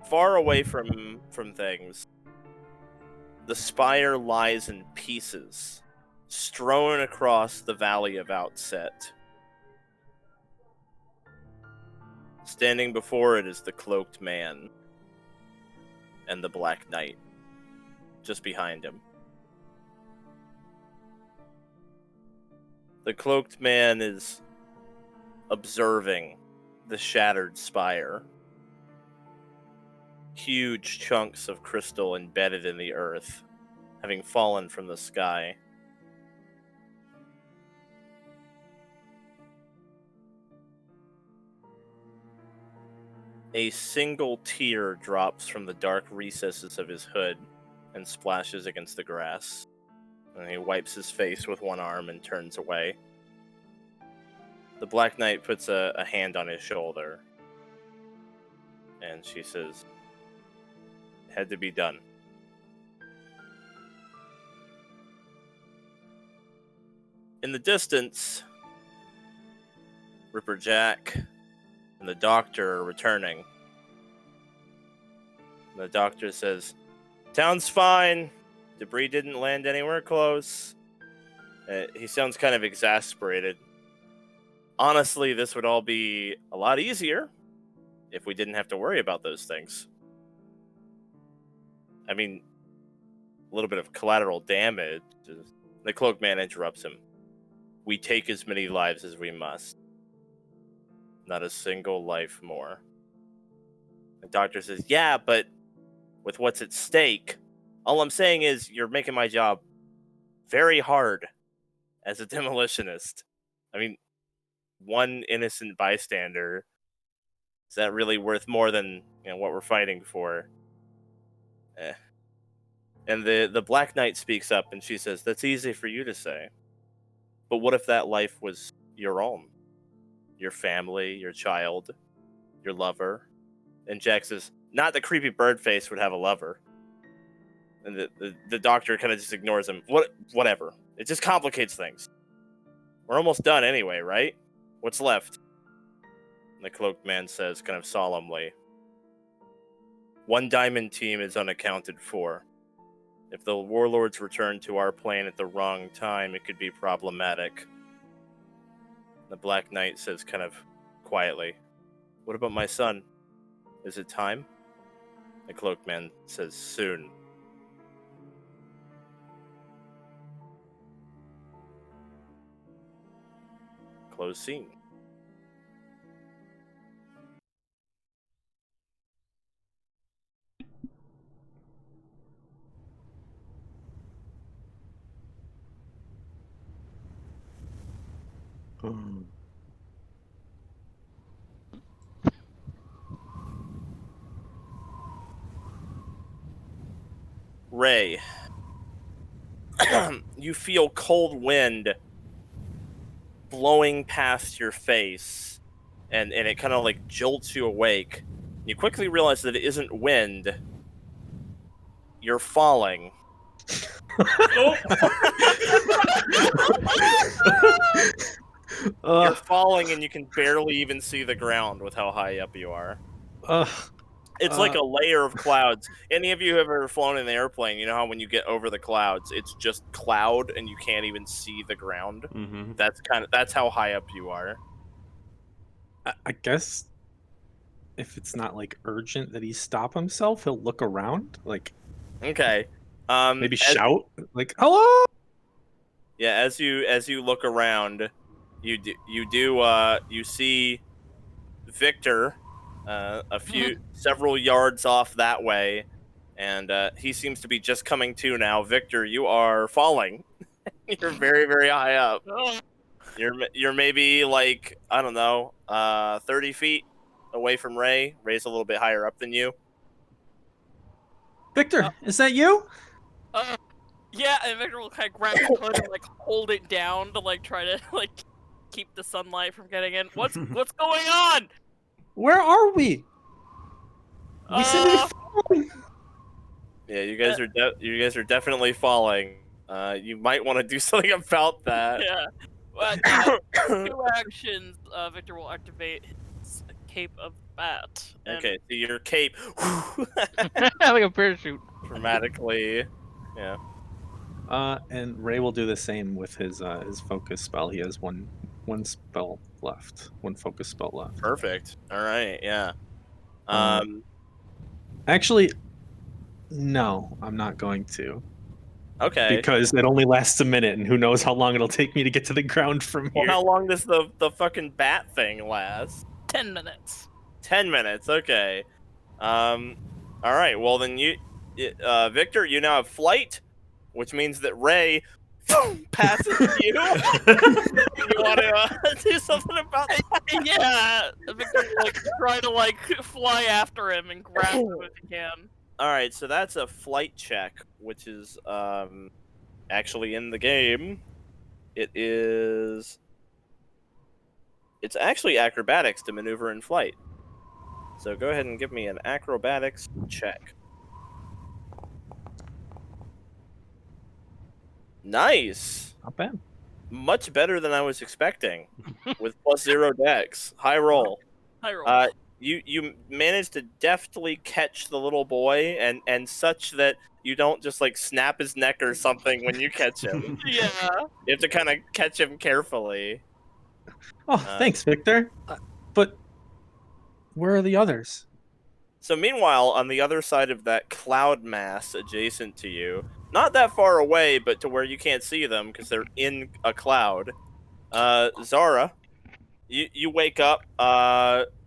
far away from things, the spire lies in pieces, strewn across the valley of Outset. Standing before it is the cloaked man and the Black Knight, just behind him. The cloaked man is observing the shattered spire. Huge chunks of crystal embedded in the earth, having fallen from the sky. A single tear drops from the dark recesses of his hood and splashes against the grass. And he wipes his face with one arm and turns away. The Black Knight puts a hand on his shoulder. And she says, "Had to be done." In the distance, Ripper Jack and the doctor are returning. The doctor says, "Town's fine. Debris didn't land anywhere close." He sounds kind of exasperated. Honestly, this would all be a lot easier if we didn't have to worry about those things. I mean, a little bit of collateral damage. The cloaked man interrupts him. "We take as many lives as we must. Not a single life more." The doctor says, "Yeah, but with what's at stake, all I'm saying is you're making my job very hard as a demolitionist. I mean, one innocent bystander, is that really worth more than what we're fighting for?" And the Black Knight speaks up and she says, "That's easy for you to say. But what if that life was your own? Your family, your child, your lover?" And Jack says, "Not the creepy bird face would have a lover." And the doctor kind of just ignores him. Whatever. It just complicates things. We're almost done anyway, right? What's left?" And the cloaked man says, kind of solemnly, "One diamond team is unaccounted for. If the warlords return to our plane at the wrong time, it could be problematic." The Black Knight says kind of quietly, "What about my son? Is it time?" The cloaked man says, "Soon." Close scene. Raye, you feel cold wind blowing past your face, and it kind of like jolts you awake. You quickly realize that it isn't wind. You're falling. You're falling and you can barely even see the ground with how high up you are. It's like a layer of clouds. Any of you have ever flown in an airplane, you know how when you get over the clouds, it's just cloud and you can't even see the ground? Mm-hmm. That's how high up you are. I guess if it's not like urgent that he stop himself, he'll look around, like Okay. maybe shout, like "Hello!" Yeah, as you look around, you see Victor, several yards off that way, and he seems to be just coming to now. Victor, you are falling. You're very, very high up. You're maybe like, I don't know, 30 feet away from Raye. Ray's a little bit higher up than you. Victor, is that you? Yeah, and Victor will kind of grab his hood and like hold it down to like try to like keep the sunlight from getting in. What's going on? Where are we? We seem to be falling. Yeah, you guys are definitely falling. You might want to do something about that. Yeah. Well, 2 actions. Victor will activate his Cape of bat. And Okay, so your cape Like a parachute. dramatically, yeah. And Ray will do the same with his focus spell. He has one spell left, one focus spell left. Perfect. All right, yeah. Actually, no, I'm not going to. Okay. Because it only lasts a minute, and who knows how long it'll take me to get to the ground from Well, here. how long does the fucking bat thing last? 10 minutes. 10 minutes. Okay. All right. Well, then Victor, you now have flight, which means that Raye passes you. You want to do something about that? Yeah, Victor will, like, try to, like, fly after him and grab him if he can. All right. So that's a flight check, which is actually in the game. It's actually acrobatics to maneuver in flight. So go ahead and give me an acrobatics check. Nice. Not bad. Much better than I was expecting. With +0 dex. High roll. High roll. You managed to deftly catch the little boy and such that you don't just like snap his neck or something when you catch him. Yeah. You have to kind of catch him carefully. Oh, thanks, Victor. But where are the others? So meanwhile, on the other side of that cloud mass adjacent to you, not that far away, but to where you can't see them because they're in a cloud, Zara, you wake up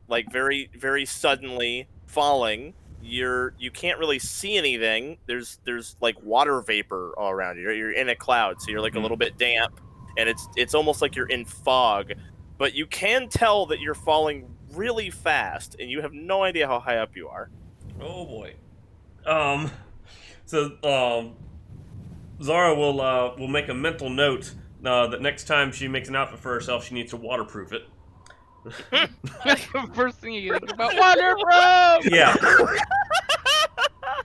like very, very suddenly falling. You can't really see anything. There's like water vapor all around you. You're in a cloud, so you're like a little bit damp, and it's almost like you're in fog. But you can tell that you're falling really fast, and you have no idea how high up you are. Oh boy. So Zara will make a mental note that next time she makes an outfit for herself, she needs to waterproof it. That's the first thing you think about. Waterproof! Yeah.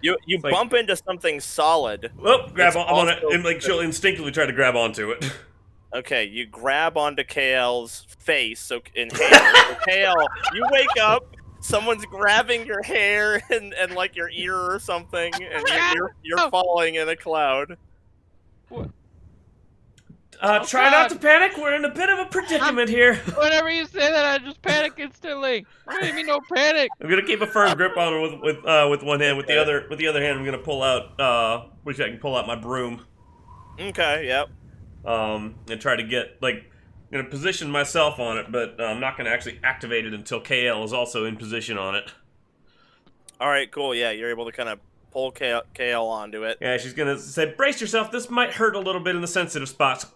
You like- bump into something solid. Well, grab It's on it, also- and like she'll instinctively try to grab onto it. Okay, you grab onto KL's face, so in hair. So KL, you wake up, someone's grabbing your hair and like your ear or something, and you're falling in a cloud. Try not to panic. We're in a bit of a predicament here. Whenever you say that, I just panic instantly. What do you mean no panic? I'm gonna keep a firm grip on her with one hand. With the other hand, I'm gonna pull out which I can pull out my broom. Okay, yep. And try to get I'm gonna position myself on it, but I'm not gonna actually activate it until KL is also in position on it. All right, cool. Yeah, you're able to kind of pull KL onto it. Yeah, she's gonna say, "Brace yourself. This might hurt a little bit in the sensitive spots."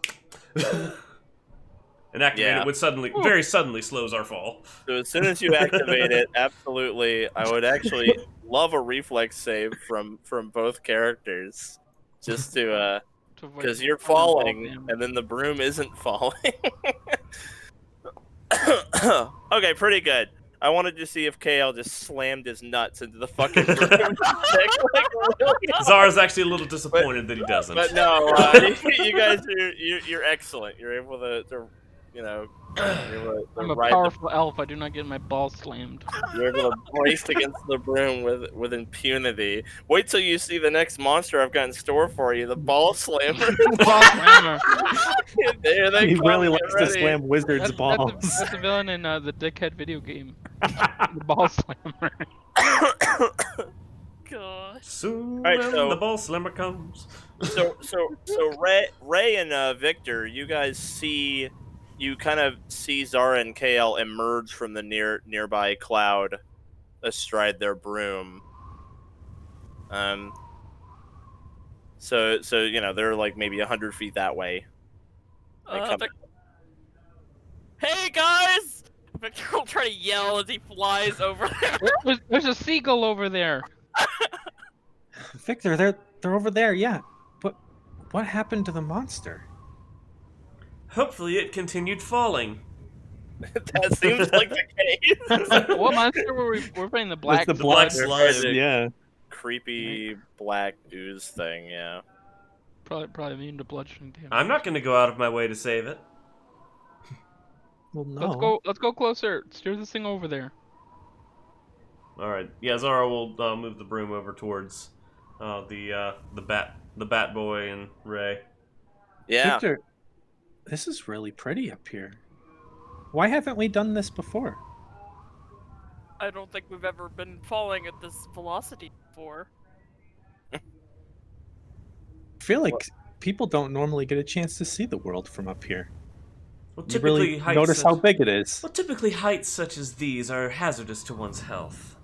And activate it with very suddenly slows our fall. So as soon as you activate it, absolutely, I would actually love a reflex save from both characters, just to because you're falling and then the broom isn't falling. Okay, pretty good. I wanted to see if KL just slammed his nuts into the fucking broom. Really Zara's actually a little disappointed that he doesn't. But no, you guys you're excellent. You're able to you know, I'm a powerful elf. I do not get my balls slammed. You're able to brace against the broom with impunity. Wait till you see the next monster I've got in store for you, the ball slammer. Ball slammer. There they He come, really get likes to ready. slam wizards' balls. That's a villain in the Dickhead video game. The ball slammer. Gosh. Soon Alright, when so- the ball slammer comes. So Raye and Victor, you guys you kind of see Zara and KL emerge from the nearby cloud astride their broom. So you know, they're like maybe 100 feet that way. Hey guys! Victor will try to yell as he flies over there. There's a seagull over there. Victor, they're over there, yeah. But what happened to the monster? Hopefully it continued falling. That seems like the case. What monster were we? We're playing the black. It's the black slide, slide. yeah. Creepy black ooze thing, yeah. Probably immune to bludgeoning damage. I'm not going to go out of my way to save it. Well, no. Let's go closer. Steer this thing over there. All right. Yeah, Zara will move the broom over towards the bat boy and Raye. Yeah. Victor, this is really pretty up here. Why haven't we done this before? I don't think we've ever been falling at this velocity before. I feel like people don't normally get a chance to see the world from up here. Well, You really notice how big it is. typically heights such as these are hazardous to one's health.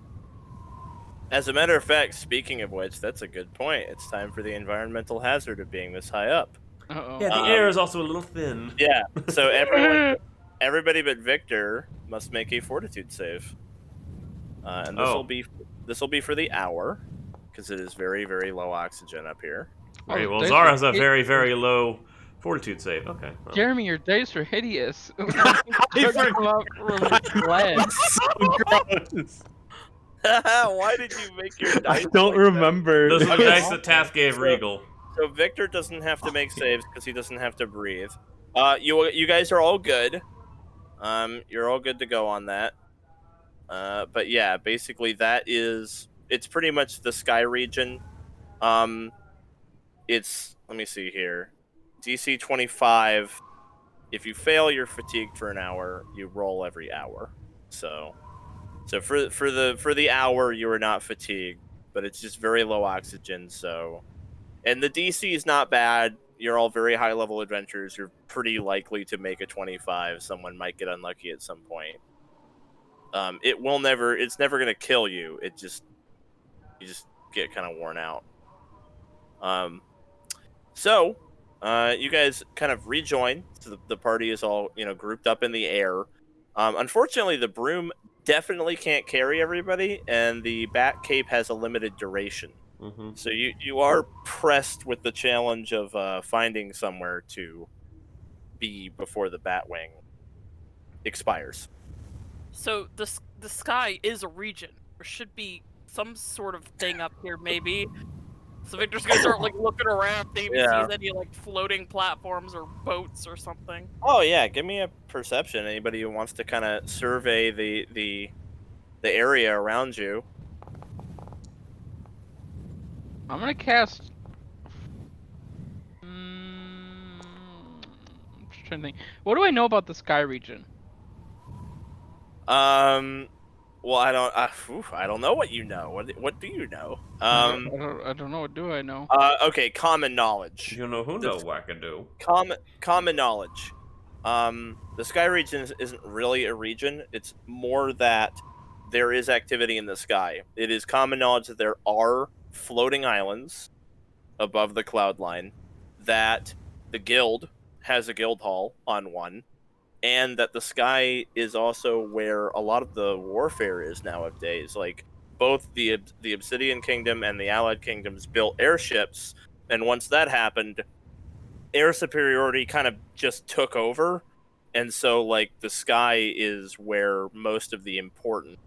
As a matter of fact, speaking of which, that's a good point. It's time for the environmental hazard of being this high up. Uh-oh. Yeah, the air is also a little thin. Yeah. So everybody but Victor must make a fortitude save. And this will be for the hour, because it is very, very low oxygen up here. Okay, Oh, well, dice Zara are has a very, very low fortitude save. Okay. Well. Jeremy, your dice are hideous. Took them up from lead. So gross. Why did you make your dice? I don't like remember. Those are the Okay. dice that Taff gave So- Regal. So Victor doesn't have to make saves because he doesn't have to breathe. You guys are all good. You're all good to go on that. But yeah, basically it's pretty much the sky region. Let me see here. DC 25. If you fail, you're fatigued for an hour. You roll every hour. So for the hour, you are not fatigued, but it's just very low oxygen. So, and the DC is not bad. You're all very high level adventurers. You're pretty likely to make a 25. Someone might get unlucky at some point. It's never gonna kill you. You just get kind of worn out. So you guys kind of rejoin. So the party is all grouped up in the air. Unfortunately, the broom definitely can't carry everybody, and the bat cape has a limited duration. Mm-hmm. So you are pressed with the challenge of finding somewhere to be before the Batwing expires. So the sky is a region. There should be some sort of thing up here, maybe. So Victor's gonna start looking around, see if he Yeah. sees any floating platforms or boats or something. Oh yeah, give me a perception. Anybody who wants to kind of survey the area around you. I'm gonna cast. Just trying to think. What do I know about the sky region? Well, I don't know what you know. What do you know? I don't know. What do I know? Okay, common knowledge. You know who know wackadoo. Common knowledge. The sky region isn't really a region. It's more that there is activity in the sky. It is common knowledge that there are floating islands above the cloud line, that the guild has a guild hall on one, and that the sky is also where a lot of the warfare is nowadays. Like, both the Obsidian Kingdom and the Allied Kingdoms built airships, and once that happened, air superiority kind of just took over, and so the sky is where most of the important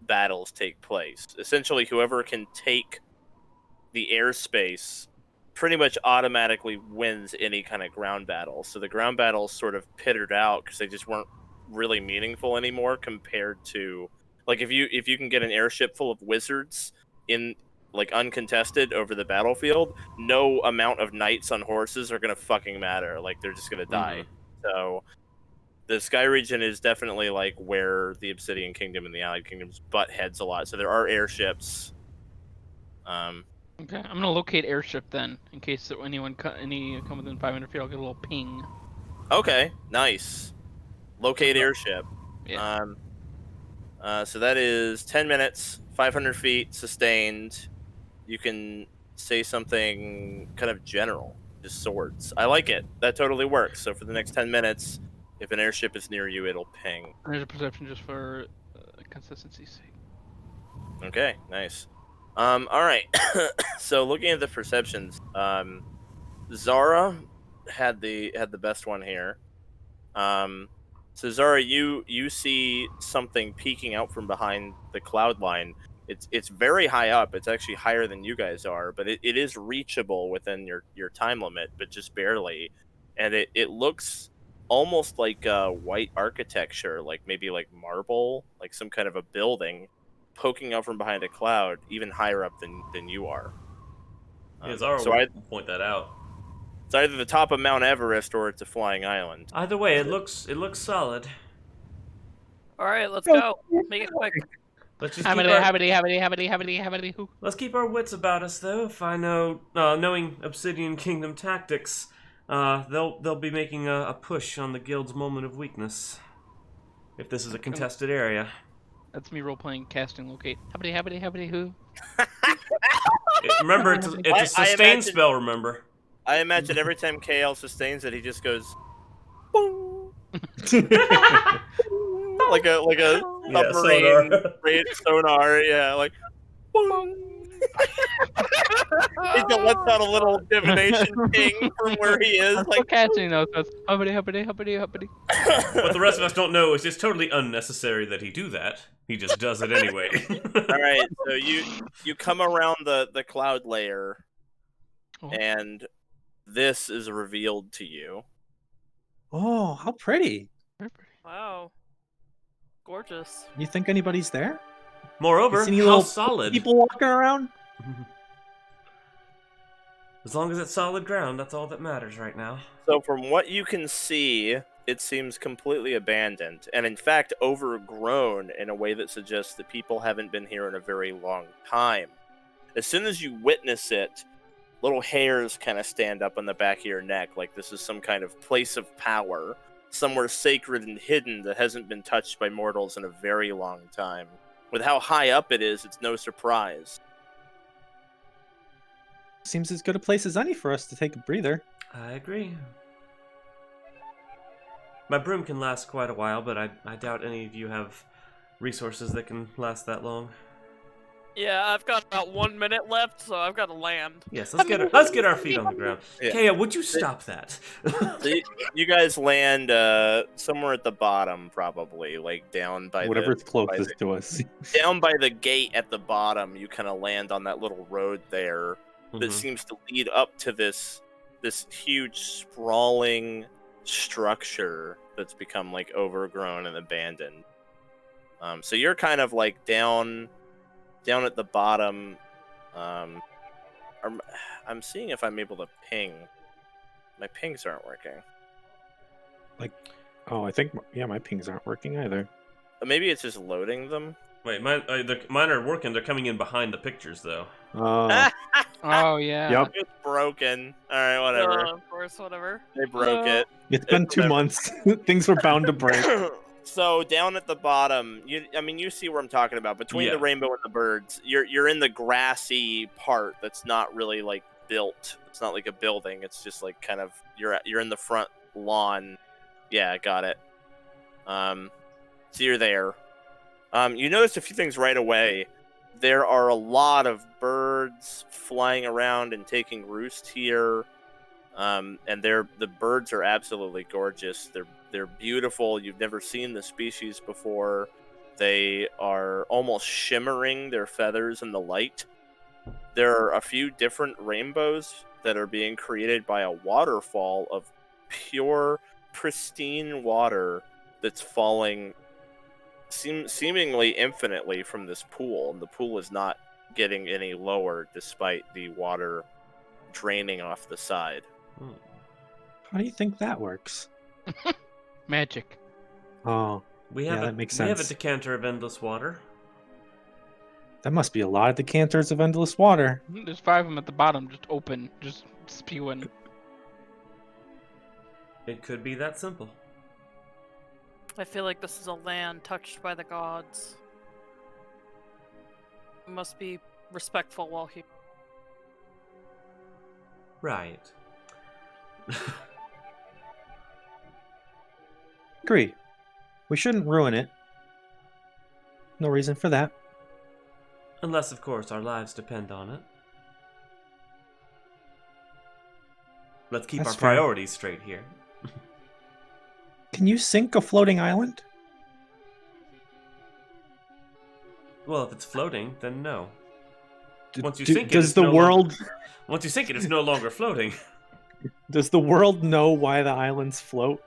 battles take place. Essentially, whoever can take the airspace pretty much automatically wins any kind of ground battle. So the ground battles sort of pittered out because they just weren't really meaningful anymore compared to if you can get an airship full of wizards in uncontested over the battlefield, no amount of knights on horses are gonna fucking matter. They're just gonna die. So the sky region is definitely where the Obsidian Kingdom and the Allied Kingdoms butt heads a lot. So there are airships. Okay, I'm gonna locate airship then, in case anyone come within 500 feet. I'll get a little ping. Okay, nice. Locate airship. Yeah. So that is 10 minutes, 500 feet, sustained. You can say something kind of general, just swords. I like it. That totally works. So for the next 10 minutes, if an airship is near you, it'll ping. There's a perception just for consistency's sake. Okay, nice. All right. So looking at the perceptions, Zara had the best one here. So Zara, you see something peeking out from behind the cloud line. It's very high up. It's actually higher than you guys are, but it is reachable within your time limit, but just barely. And it looks almost like white architecture, maybe marble, some kind of a building. poking out from behind a cloud, even higher up than you are. Zara so will point that out. It's either the top of Mount Everest or it's a flying island. Either way, it looks solid. All right, let's go. Make it quick. Let's just let's keep our wits about us, though. If I know, knowing Obsidian Kingdom tactics, they'll be making a push on the guild's moment of weakness. If this is a contested area. That's me role-playing casting locate. Who? Remember, it's a sustain spell, remember. I imagine every time KL sustains it, he just goes, boom. like a submarine sonar, yeah, like boom. He just lets out a little divination ping from where he is, like casting those. What the rest of us don't know is it's totally unnecessary that he do that. He just does it anyway. All right, so you come around the cloud layer, and this is revealed to you. Oh, how pretty! Wow, gorgeous. You think anybody's there? Moreover, how solid. People walking around? As long as it's solid ground, that's all that matters right now. So from what you can see, it seems completely abandoned, and in fact overgrown in a way that suggests that people haven't been here in a very long time. As soon as you witness it, little hairs kind of stand up on the back of your neck, like this is some kind of place of power, somewhere sacred and hidden that hasn't been touched by mortals in a very long time. With how high up it is, it's no surprise. Seems as good a place as any for us to take a breather. I agree. My broom can last quite a while, but I doubt any of you have resources that can last that long. Yeah, I've got about 1 minute left, so I've got to land. Yes, let's get our feet on the ground. Yeah. Kaya, would you stop that? So you guys land somewhere at the bottom, probably, like down by whatever's closest to us. Down by the gate at the bottom, you kind of land on that little road there that seems to lead up to this huge sprawling structure that's become like overgrown and abandoned. So you're kind of like down at the bottom. I'm seeing if I'm able to ping. My pings aren't working. I think my pings aren't working either. Maybe it's just loading them. Wait, mine are working. They're coming in behind the pictures, though. Oh yeah. Yep. It's broken. All right, whatever. Of course, whatever. They broke it. It's been 2 months. Things were bound to break. So down at the bottom, you see where I'm talking about. Between the rainbow and the birds, you're in the grassy part that's not really like built. It's not like a building. It's just like kind of you're in the front lawn. Yeah, got it. So you're there. You notice a few things right away. There are a lot of birds flying around and taking roost here. And the birds are absolutely gorgeous. They're beautiful. You've never seen the species before. They are almost shimmering, their feathers in the light. There are a few different rainbows that are being created by a waterfall of pure, pristine water that's falling seemingly infinitely from this pool. And the pool is not getting any lower despite the water draining off the side. How do you think that works? Magic. Oh, that makes We have a sense. decanter of endless water. That must be a lot of decanters of endless water. There's 5 of them at the bottom, just open, just spewing. It could be that simple. I feel like this is a land touched by the gods. We must be respectful while here. Right. Agree. We shouldn't ruin it. No reason for that. Unless, of course, our lives depend on it. Let's keep That's our fair. priorities straight here. Can you sink a floating island? Well, if it's floating, then no. Once you Do- sink it, does it's the no world longer, once you sink it, it's no longer floating. does the world know why the islands float?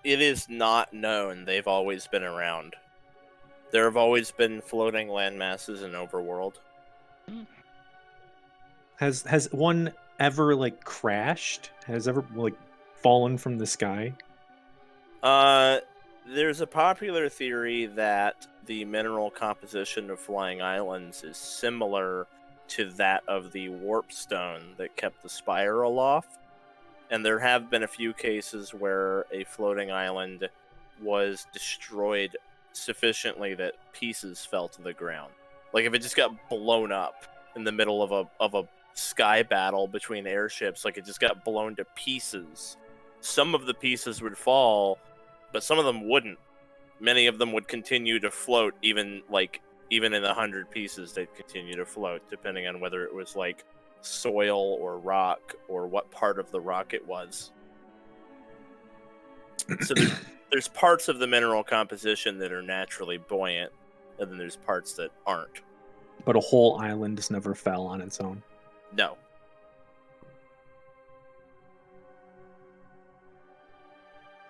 It is not known. They've always been around. There have always been floating land masses in Overworld. Has one ever like crashed? Has ever like fallen from the sky? There's a popular theory that the mineral composition of flying islands is similar to that of the warp stone that kept the spire aloft. And there have been a few cases where a floating island was destroyed sufficiently that pieces fell to the ground. Like if it just got blown up in the middle of a sky battle between airships, like it just got blown to pieces. Some of the pieces would fall, but some of them wouldn't. Many of them would continue to float, even in 100 pieces, they'd continue to float, depending on whether it was like soil or rock or what part of the rock it was. So there's parts of the mineral composition that are naturally buoyant, and then there's parts that aren't. But a whole island just never fell on its own. No.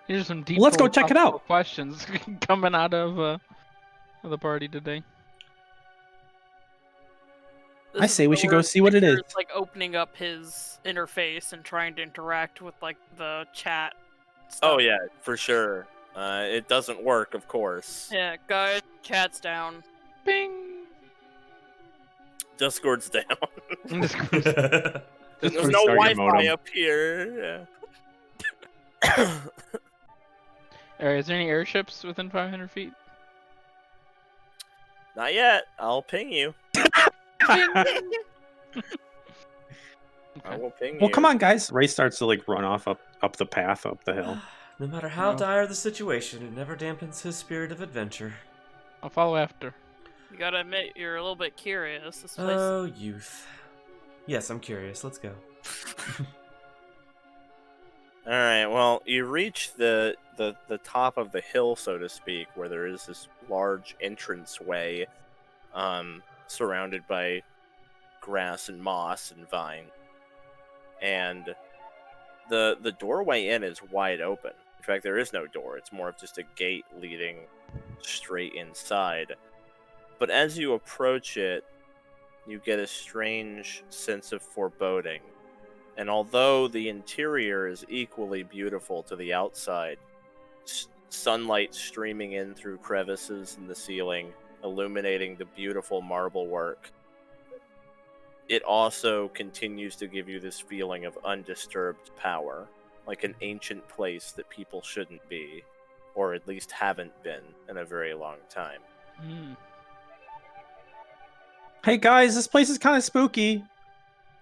Here's some deep. Let's go check it out. Questions coming out of the party today. I say we should go see what it is. Like opening up his interface and trying to interact with like the chat stuff. Oh yeah, for sure. It doesn't work, of course. Yeah, guys, chat's down. Bing. Discord's down. Discord's There's no restart your Wi-Fi modem. up here. Alright, is there any airships within 500 feet? Not yet. I'll ping you. I will ping you. Well, come on, guys. Raye starts to like run off up the path up the hill. No matter how dire the situation, it never dampens his spirit of adventure. I'll follow after. You gotta admit, you're a little bit curious. This place. Oh, youth. Yes, I'm curious. Let's go. All right. Well, you reach the top of the hill, so to speak, where there is this large entranceway, surrounded by grass and moss and vine, and the doorway in is wide open. In fact, there is no door. It's more of just a gate leading straight inside. But as you approach it, you get a strange sense of foreboding. And although the interior is equally beautiful to the outside, sunlight streaming in through crevices in the ceiling, illuminating the beautiful marble work, it also continues to give you this feeling of undisturbed power, like an ancient place that people shouldn't be, or at least haven't been in a very long time. Hey guys, this place is kind of spooky.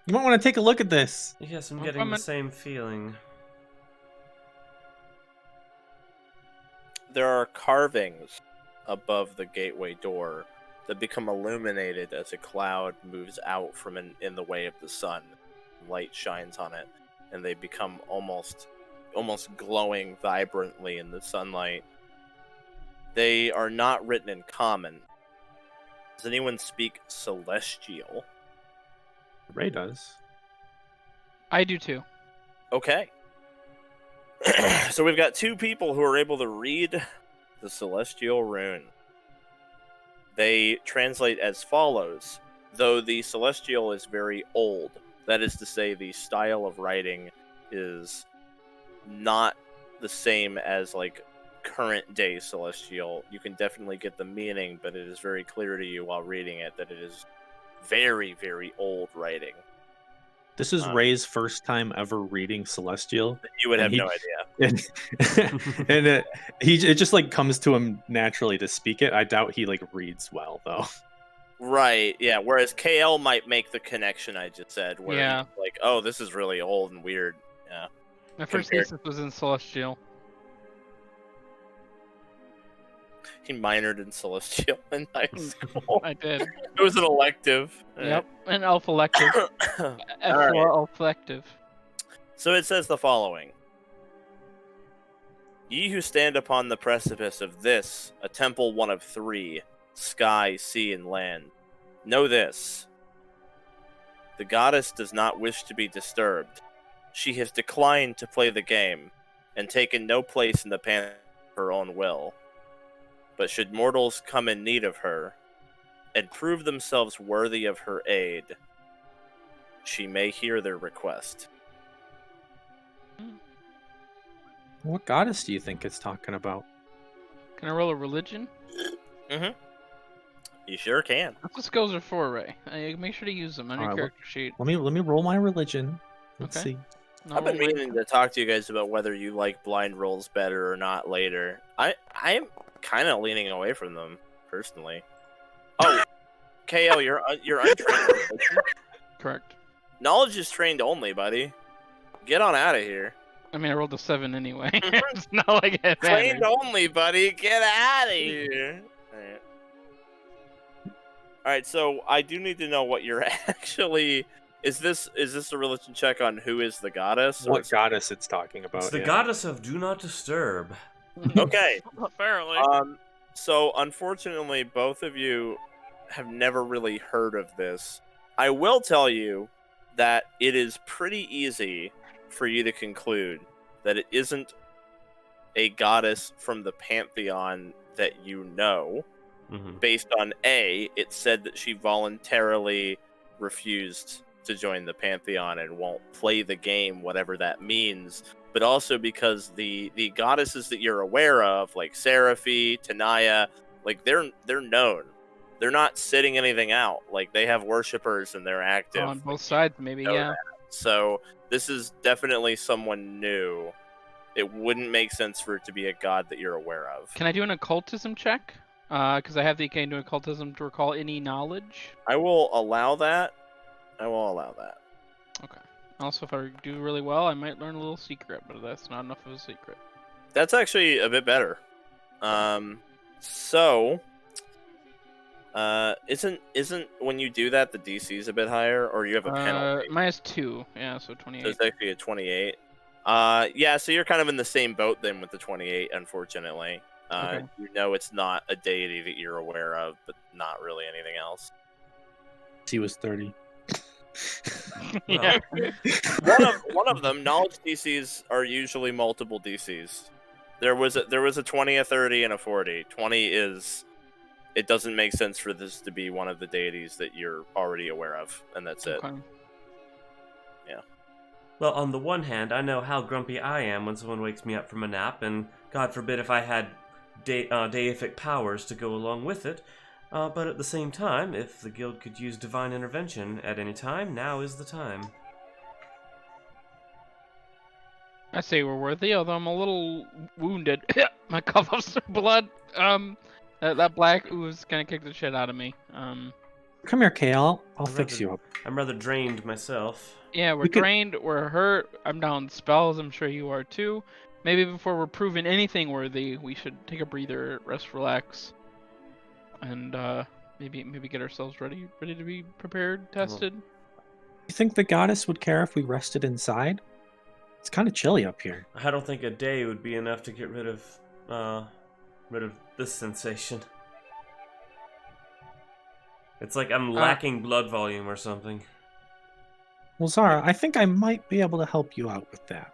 You might want to take a look at this. Yes, I'm getting the same feeling. There are carvings above the gateway door that become illuminated as a cloud moves out from in the way of the sun. Light shines on it, and they become almost glowing vibrantly in the sunlight. They are not written in common. Does anyone speak Celestial? Raye does. I do too. Okay. So we've got two people who are able to read the Celestial rune. They translate as follows, though the Celestial is very old. That is to say, the style of writing is not the same as like current day Celestial. You can definitely get the meaning, but it is very clear to you while reading it that it is very, very old writing. This is Raye's first time ever reading Celestial. You would have no idea. And it just like comes to him naturally to speak it. I doubt he like reads well though. Right, yeah. Whereas KL might make the connection I just said, where Yeah. he's like, oh, this is really old and weird. Yeah. My first thesis was in Celestial. He minored in Celestial in high school. I did. It was an elective. Yep, an elf elective. F4 elf elective. So it says the following. Ye who stand upon the precipice of this, a temple one of three, sky, sea, and land, know this. The goddess does not wish to be disturbed. She has declined to play the game, and taken no place in the pantheon of her own will. but should mortals come in need of her and prove themselves worthy of her aid, she may hear their request. What goddess do you think it's talking about? Can I roll a religion? Mm-hmm. You sure can. That's what skills are for, Ray. Make sure to use them on your Alright, character sheet. Let me roll my religion. Let's Okay. see. No, I've been Ray- meaning to talk to you guys about whether you like blind rolls better or not later. I am kind of leaning away from them personally. Oh, KO, you're untrained. Correct. Knowledge is trained only, buddy. Get on out of here. I mean, I rolled a 7 anyway. It's not like it Trained matters. only, buddy. Get out of here. All right. So I do need to know what you're actually. Is this a religion check on who is the goddess? What goddess it's talking about? It's the yeah. goddess of Do Not Disturb. Okay. Apparently. So unfortunately, both of you have never really heard of this. I will tell you that it is pretty easy for you to conclude that it isn't a goddess from the pantheon that you know, based on A, it said that she voluntarily refused to join the pantheon and won't play the game, whatever that means, but also because the goddesses that you're aware of, like Seraphi, Tanaya, like they're known. They're not sitting anything out. Like they have worshippers and they're active. On both sides, maybe, yeah. That. So this is definitely someone new. It wouldn't make sense for it to be a god that you're aware of. Can I do an occultism check? Because I have the ability to do occultism to recall any knowledge. I will allow that. Okay. Also, if I do really well, I might learn a little secret, but that's not enough of a secret. That's actually a bit better. So isn't when you do that the DC is a bit higher, or you have a penalty? -2, yeah, so 28. So it's actually a 28. Yeah, so you're kind of in the same boat then with the 28, unfortunately. Okay. You know it's not a deity that you're aware of, but not really anything else. He was 30. Yeah. One of them, knowledge DCs are usually multiple DCs. There was a 20, a 30, and a 40. 20 is it doesn't make sense for this to be one of the deities that you're already aware of, and that's it. Okay. Well, on the one hand, I know how grumpy I am when someone wakes me up from a nap, and God forbid if I had deific powers to go along with it. But at the same time, if the guild could use divine intervention at any time, now is the time. I say we're worthy, although I'm a little wounded. My cough up some blood. That black ooze kind of kicked the shit out of me. Come here, Kale. I'll fix you up. I'm rather drained myself. Yeah, we're drained, we're hurt, I'm down spells, I'm sure you are too. Maybe before we're proven anything worthy, we should take a breather, rest, relax, and maybe get ourselves ready to be prepared, tested. You think the goddess would care if we rested inside? It's kind of chilly up here. I don't think a day would be enough to get rid of this sensation. It's like I'm lacking blood volume or something. Well, Zara, I think I might be able to help you out with that.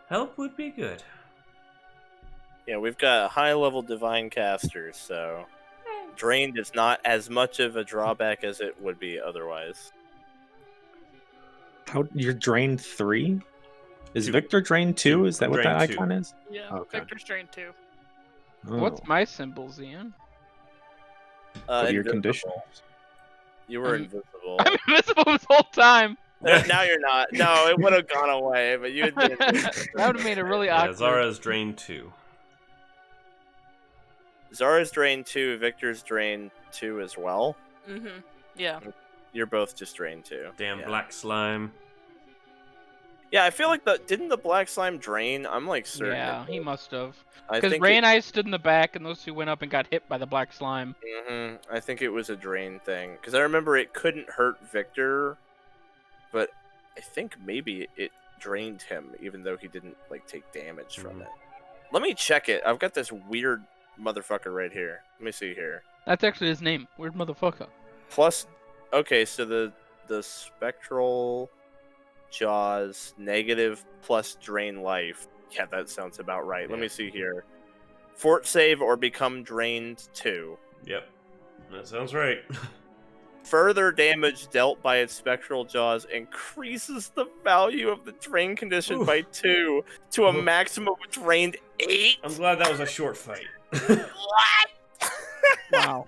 Help would be good. Yeah, we've got high-level divine casters, so drained is not as much of a drawback as it would be otherwise. How you're drained 3? Is 2. Victor drained 2? Is that I'm what that drained 2. icon is? Yeah, Okay. Victor's trained too. Oh. What's my symbol, Zian? What are your Invisible. conditions? You were invisible. I'm invisible this whole time! Now you're not. No, it would have gone away, but you had been That would have made it really Yeah, awkward. Zara's drained 2. Zara's drained 2, Victor's drained 2 as well. Mm-hmm. Yeah. You're both just drained 2. Damn yeah. black slime. Yeah, I feel like didn't the black slime drain? I'm like certain. Yeah, he must have. I Because think Ray and I stood in the back, and those two went up and got hit by the black slime. I think it was a drain thing. Because I remember it couldn't hurt Victor, but I think maybe it drained him, even though he didn't like take damage from it. Let me check it. I've got this weird motherfucker right here. Let me see here. That's actually his name. Weird motherfucker. Plus, okay, so the spectral jaws negative plus drain life. Yeah, that sounds about right. Let me see here. Fort save or become drained 2. Yep. That sounds right. Further damage dealt by its spectral jaws increases the value of the drain condition Oof. by 2 to a Oof. maximum of drained 8. I'm glad that was a short fight. What? Wow.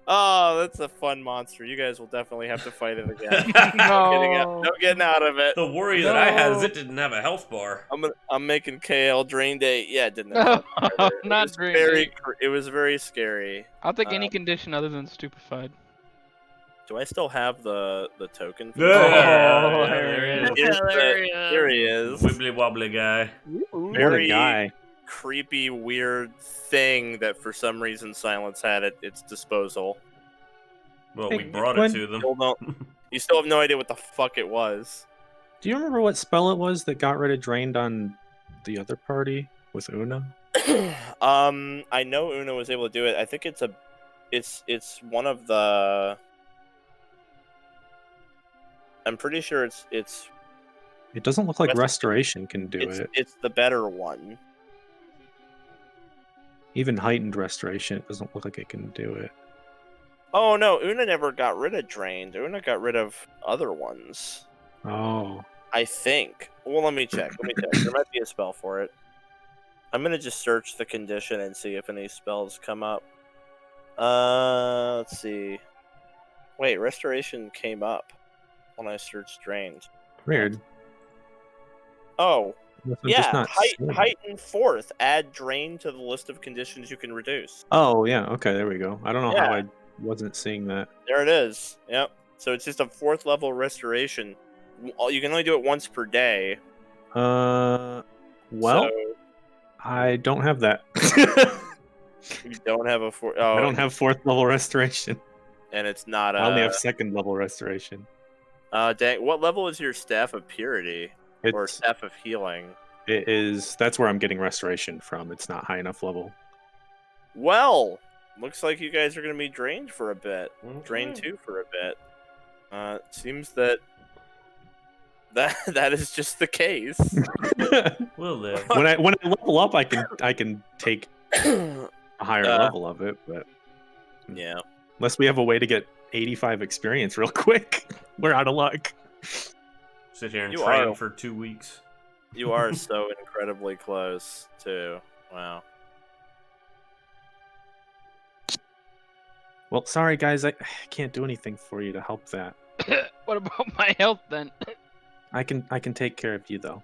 Oh, that's a fun monster. You guys will definitely have to fight it again. No. No getting out of it. The worry that I had is No. it didn't have a health bar. I'm making KL drained 8. Yeah, it didn't have that either. It Not was drained very 8. It was very scary. I'll take any condition other than stupefied. Do I still have the token? Yeah, Oh, there he is. Here he is. Wibbly wobbly guy. What a Very guy. creepy, weird thing that for some reason Silence had at its disposal. Well, Hey, we brought Gwen. it to them. You still have no idea what the fuck it was. Do you remember what spell it was that got rid of drained on the other party with Una? I know Una was able to do it. I think it's one of the. I'm pretty sure it's It doesn't look like Rest- restoration can do it. it's the better one. Even heightened restoration, it doesn't look like it can do it. Oh no, Una never got rid of drained. Una got rid of other ones. Oh. I think. Well, let me check. There might be a spell for it. I'm gonna just search the condition and see if any spells come up. Let's see. Wait, restoration came up when I searched drained. Weird. Oh, I'm just yeah. not seeing it. Heighten 4th. Add drain to the list of conditions you can reduce. Oh, yeah. Okay, there we go. I don't know how Yeah. I wasn't seeing that. There it is. Yep. So it's just a 4th level restoration. You can only do it once per day. Well, So I don't have that. you don't have a I don't have 4th level restoration. and it's not I only have 2nd level restoration. Dang, what level is your Staff of Purity or It's, Staff of Healing? it is. That's where I'm getting restoration from. It's not high enough level. Well, looks like you guys are going to be drained for a bit. Okay. Drained 2 for a bit. Seems that is just the case. We'll live. when I level up, I can take a higher level of it, but Yeah. unless we have a way to get 85 experience real quick, we're out of luck. Sit here and You train are. for 2 weeks. You are so incredibly close, too. Wow. Well, sorry guys, I can't do anything for you to help that. What about my health then? I can take care of you though,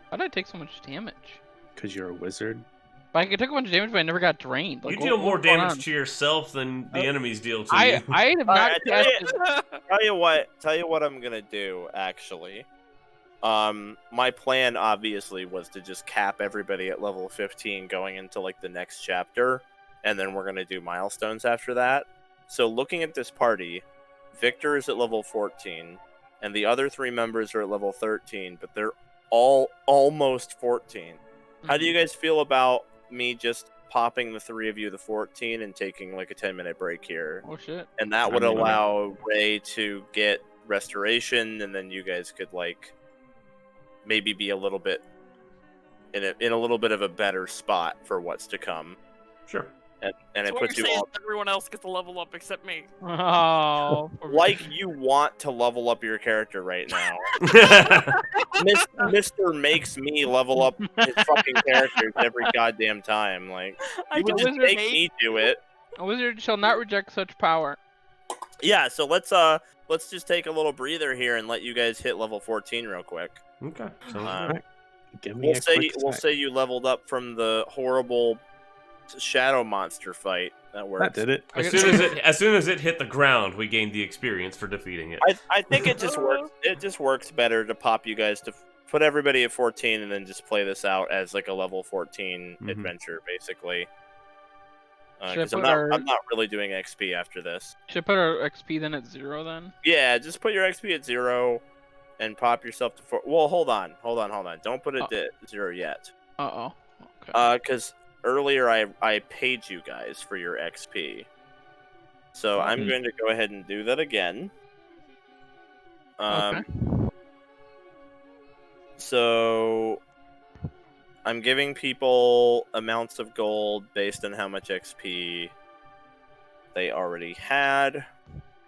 Why did I take so much damage? because you're a wizard. But I took a bunch of damage, but I never got drained. Like, You deal more what's going on? damage to yourself than the enemies deal to I you. have All not right, casted. tell you what I'm gonna do. Actually, my plan obviously was to just cap everybody at level 15 going into like the next chapter, and then we're gonna do milestones after that. So looking at this party, Victor is at level 14, and the other 3 members are at level 13, but they're all almost 14. How do you guys feel about me just popping the 3 of you to 14 and taking like a 10-minute break here? Oh shit! And that would I mean, allow Raye to get restoration, and then you guys could like maybe be a little bit in a little bit of a better spot for what's to come. Sure. And So it what puts you're you saying all is everyone else gets to level up except me. Oh, like you want to level up your character right now. Mr. makes me level up his fucking characters every goddamn time. Like I you would don't just make hate. me do it. a wizard shall not reject such power. Yeah, so let's just take a little breather here and let you guys hit level 14 real quick. Okay. Sounds Uh, good. Give me We'll say you leveled up from the horrible shadow monster fight. That works. that did it. As soon as it hit the ground, we gained the experience for defeating it. I think it just works. It just works better to pop you guys to put everybody at 14 and then just play this out as like a level 14 Mhm. adventure, basically. Should I Because I'm put not really doing XP after this. Should I put our XP then at 0 then? Yeah, just put your XP at 0 and pop yourself to 4. Well, hold on. Don't put it at 0 yet. Uh oh. Okay. Because earlier I paid you guys for your XP. So I'm Mhm. going to go ahead and do that again. Okay. So I'm giving people amounts of gold based on how much XP they already had.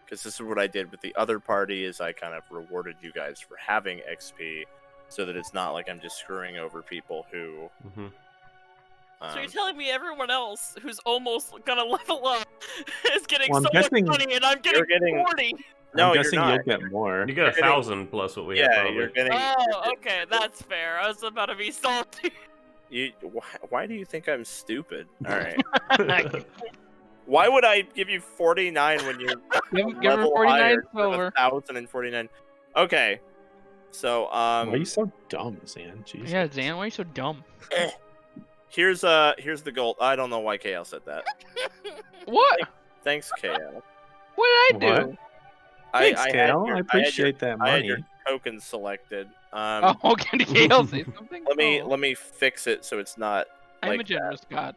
Because this is what I did with the other party, is I kind of rewarded you guys for having XP, so that it's not like I'm just screwing over people who... So you're telling me everyone else who's almost gonna level up is getting Well, I'm so guessing- much money, and I'm getting 40. No, I'm you're guessing not. you'll get more. You get 1,000 plus what we have, Yeah, probably. you're getting... Oh, okay, that's fair. I was about to be salty. Why do you think I'm stupid? Alright. Why would I give you 49 when you're Give her level 49 higher? silver. 1,049. Okay. So, Why are you so dumb, Zan? Jesus. Yeah, Zan, why are you so dumb? here's the gold. I don't know why KL said that. What? Thanks, KL. What did I do? What? Thanks, I Kale. had I appreciate that I had your money. token selected. Oh, can KL say something? Let me fix it so it's not I'm like a generous god.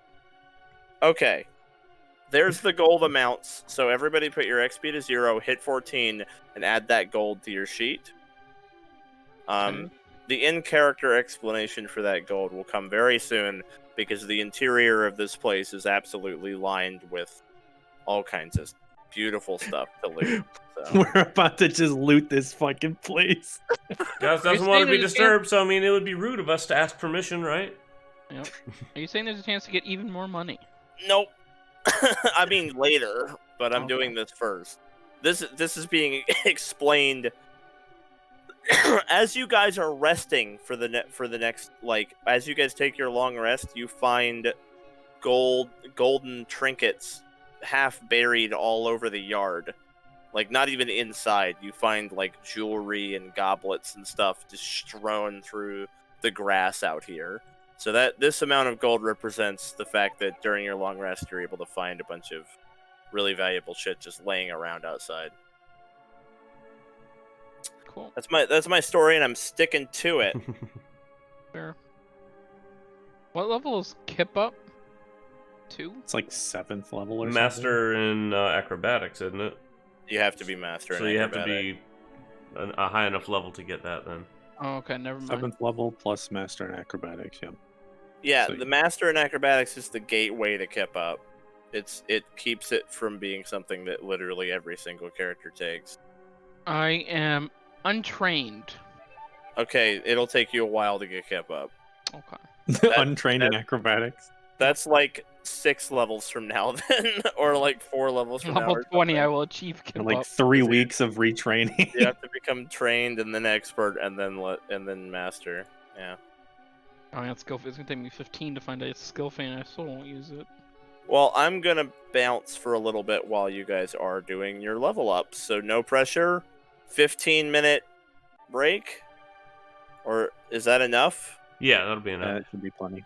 Okay. There's the gold amounts. So everybody put your XP to 0, hit 14, and add that gold to your sheet. Okay. The in-character explanation for that gold will come very soon, because the interior of this place is absolutely lined with all kinds of beautiful stuff to loot. So. We're about to just loot this fucking place. Gus doesn't want to be disturbed, so I mean, it would be rude of us to ask permission, right? Yep. Are you saying there's a chance to get even more money? Nope. I mean later, but I'm Okay. doing this first. This is being explained as you guys are resting for the next, like, as you guys take your long rest, you find golden trinkets half buried all over the yard. Like, not even inside. You find, like, jewelry and goblets and stuff just strewn through the grass out here. So that this amount of gold represents the fact that during your long rest, you're able to find a bunch of really valuable shit just laying around outside. Cool. That's my story, and I'm sticking to it. Fair. What level is Kip up? 2? It's like 7th level or something. Master in acrobatics, isn't it? You have to be master. So in you have to acrobatic. be a high enough level to get that, then. Oh, okay, never mind. 7th level plus master in acrobatics, yeah. Yeah, So the master in acrobatics is the gateway to Kip up. It keeps it from being something that literally every single character takes. I am untrained. Okay, it'll take you a while to get Kip up. Okay. Untrained in acrobatics. That's like 6 levels from now, then, or like 4 levels from now. Level or 20, something. I will achieve Kip And like up. 3 weeks of retraining. You have to become trained and then expert and then master. Yeah. Oh, yeah, skill. It's gonna take me 15 to find a skill fan. I still won't use it. Well, I'm gonna bounce for a little bit while you guys are doing your level up, so no pressure. 15-minute break, or is that enough? Yeah, that'll be enough. That should be plenty.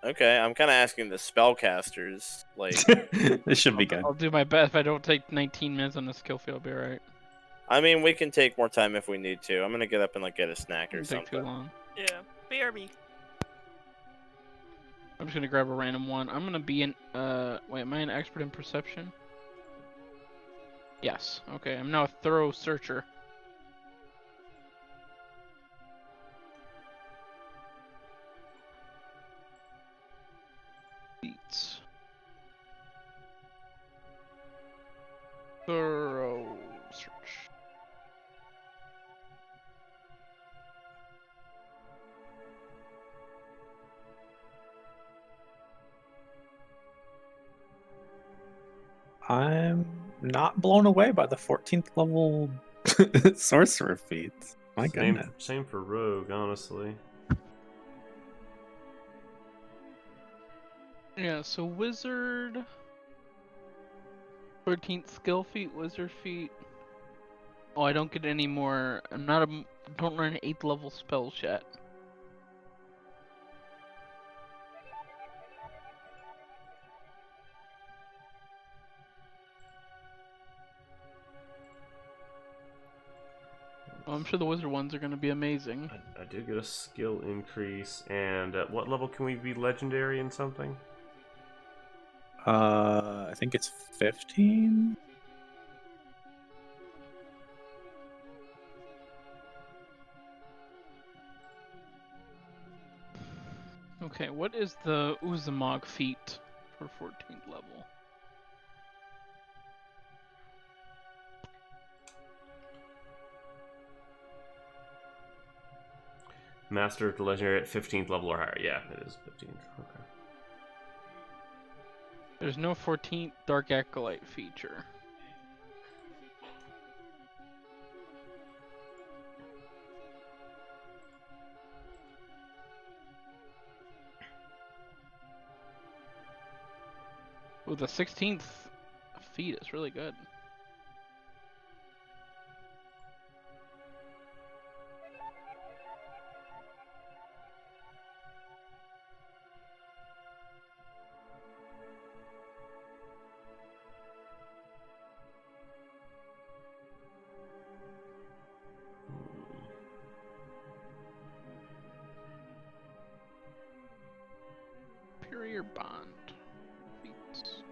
Okay, I'm kind of asking the spellcasters, like. This should be good. I'll do my best. If I don't take 19 minutes on the skill field, I'll be alright. I mean, we can take more time if we need to. I'm gonna get up and like get a snack or It'll take too something. long. Yeah, BRB. I'm just gonna grab a random one. I'm gonna be in. Wait, am I an expert in perception? Yes. Okay, I'm now a thorough searcher. Beats. Thorough search. I'm not blown away by the 14th level sorcerer feats. My goodness. Same for Rogue, honestly. Yeah, so wizard. 13th skill feat, wizard feat. Oh, I don't get any more. Don't learn 8th level spells yet. Well, I'm sure the wizard ones are gonna be amazing. I do get a skill increase, and at what level can we be legendary in something? I think it's 15. Okay, what is the Uzumog feat for 14th level? Master of the Legendary at 15th level or higher. Yeah, it is 15th. Okay. There's no 14th Dark Acolyte feature. Ooh, the 16th feat is really good. Superior Bond feats.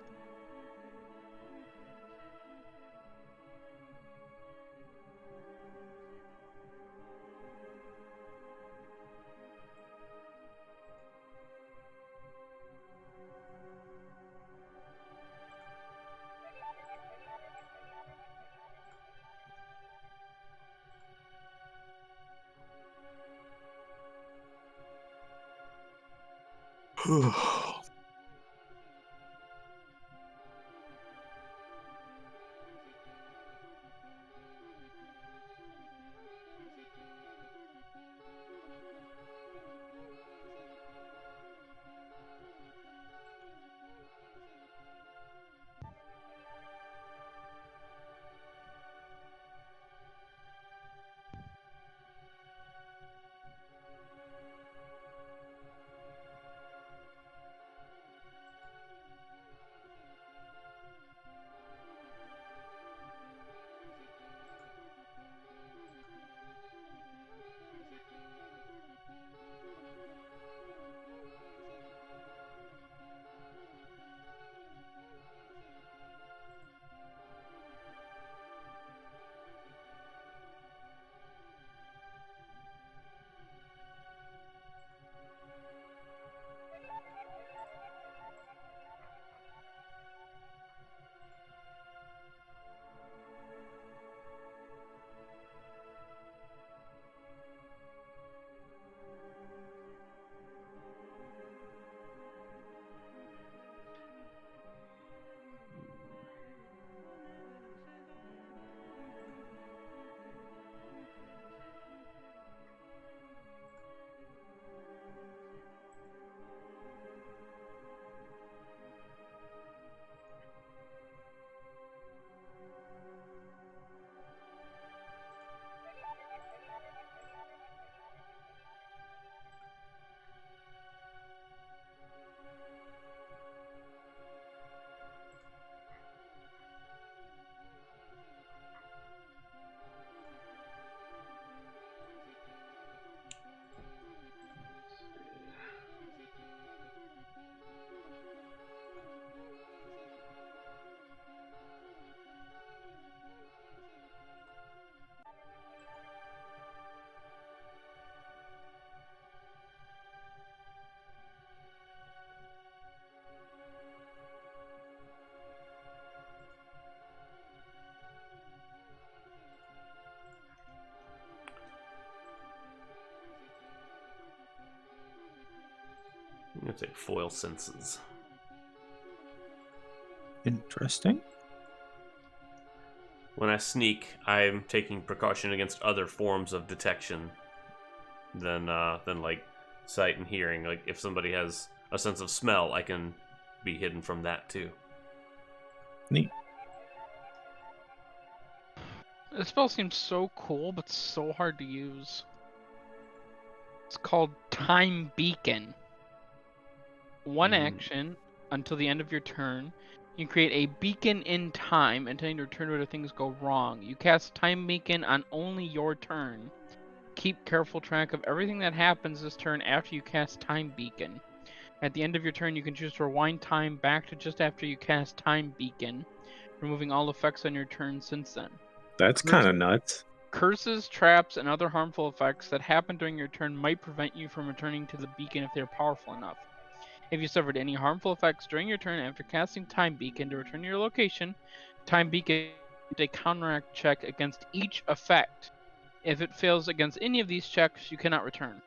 I'm gonna take foil senses. Interesting. When I sneak, I'm taking precaution against other forms of detection than like sight and hearing. Like if somebody has a sense of smell, I can be hidden from that too. Neat. This spell seems so cool, but so hard to use. It's called Time Beacon. One action until the end of your turn. You create a beacon in time until your turn where things go wrong. You cast Time Beacon on only your turn. Keep careful track of everything that happens this turn after you cast Time Beacon. At the end of your turn, you can choose to rewind time back to just after you cast Time Beacon, removing all effects on your turn since then. That's kind of nuts. Curses, traps, and other harmful effects that happen during your turn might prevent you from returning to the beacon if they are powerful enough. If you suffered any harmful effects during your turn after casting Time Beacon to return to your location, Time Beacon is a counteract check against each effect. If it fails against any of these checks, you cannot return.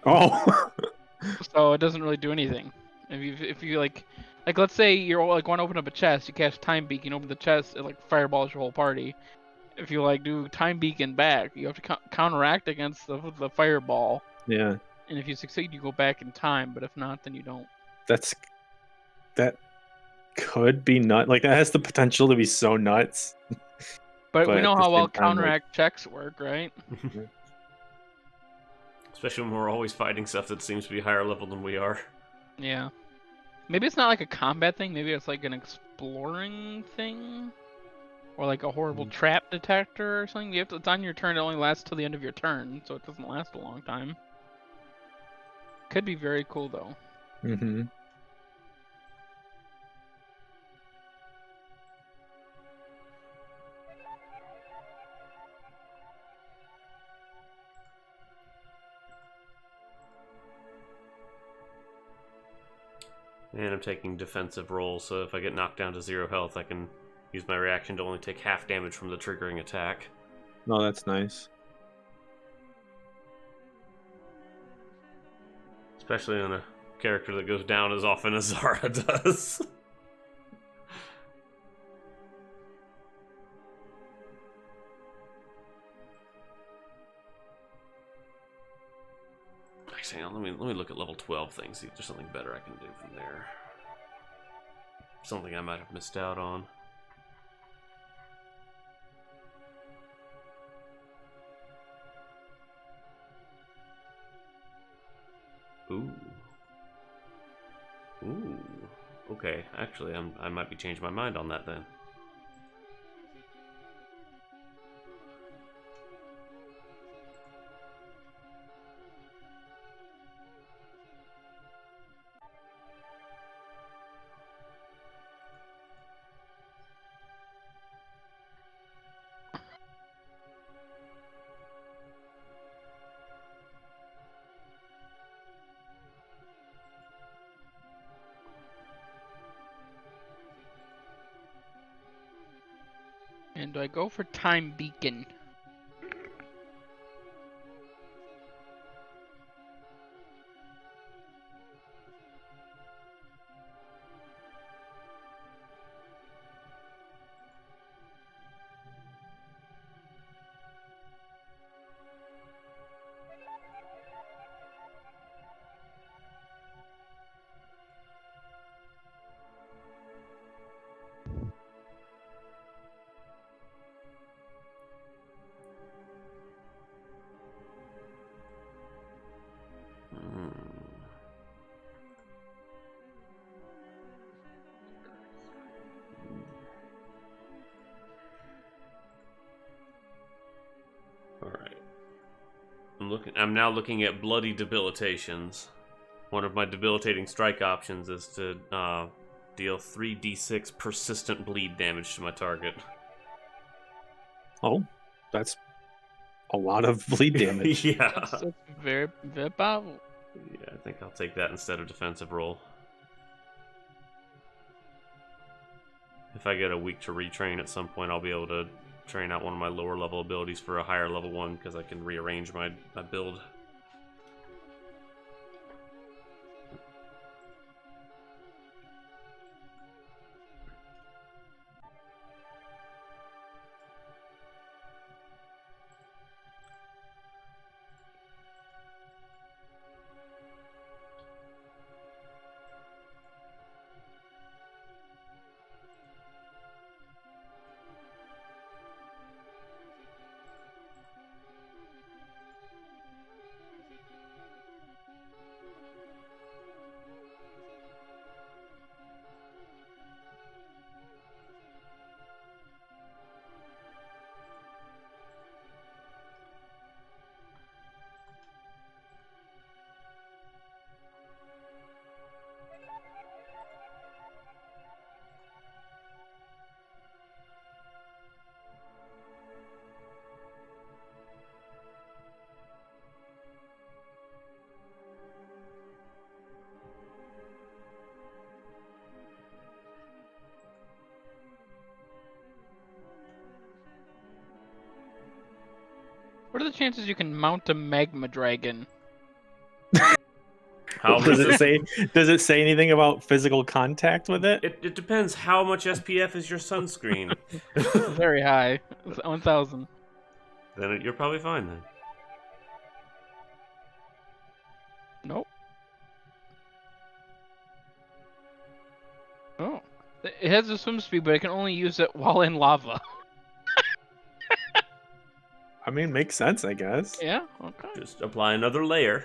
Oh. So it doesn't really do anything. If you like let's say you're like want to open up a chest, you cast Time Beacon, open the chest, it like fireballs your whole party. If you like do Time Beacon back, you have to counteract against the fireball. Yeah. And if you succeed, you go back in time. But if not, then you don't. That could be nut. Like that has the potential to be so nuts. But we But know at the how well same time, counteract checks work, right? Especially when we're always fighting stuff that seems to be higher level than we are. Yeah. Maybe it's not like a combat thing. Maybe it's like an exploring thing. Or like a horrible trap detector or something. It's on your turn. It only lasts till the end of your turn. So it doesn't last a long time. Could be very cool, though. Mm-hmm. And I'm taking defensive rolls, so if I get knocked down to 0 health, I can use my reaction to only take half damage from the triggering attack. No, that's nice. Especially on a character that goes down as often as Zara does. Actually, let me look at level 12 things, see if there's something better I can do from there. Something I might have missed out on. Ooh. Ooh. Okay, actually, I might be changing my mind on that then. And do I go for Time Beacon? Alright. I'm now looking at bloody debilitations. One of my debilitating strike options is to deal 3d6 persistent bleed damage to my target. Oh, that's a lot of bleed damage. Yeah. That's very, very powerful. Yeah, I think I'll take that instead of defensive roll. If I get a week to retrain at some point, I'll be able to train out one of my lower level abilities for a higher level one, because I can rearrange my build. What are the chances you can mount a magma dragon? How Does it resistant- say? Does it say anything about physical contact with it? It depends how much SPF is your sunscreen. Very high. It's 1,000. Then you're probably fine then. Nope. Oh. It has a swim speed, but I can only use it while in lava. I mean, makes sense, I guess. Yeah, okay. Just apply another layer.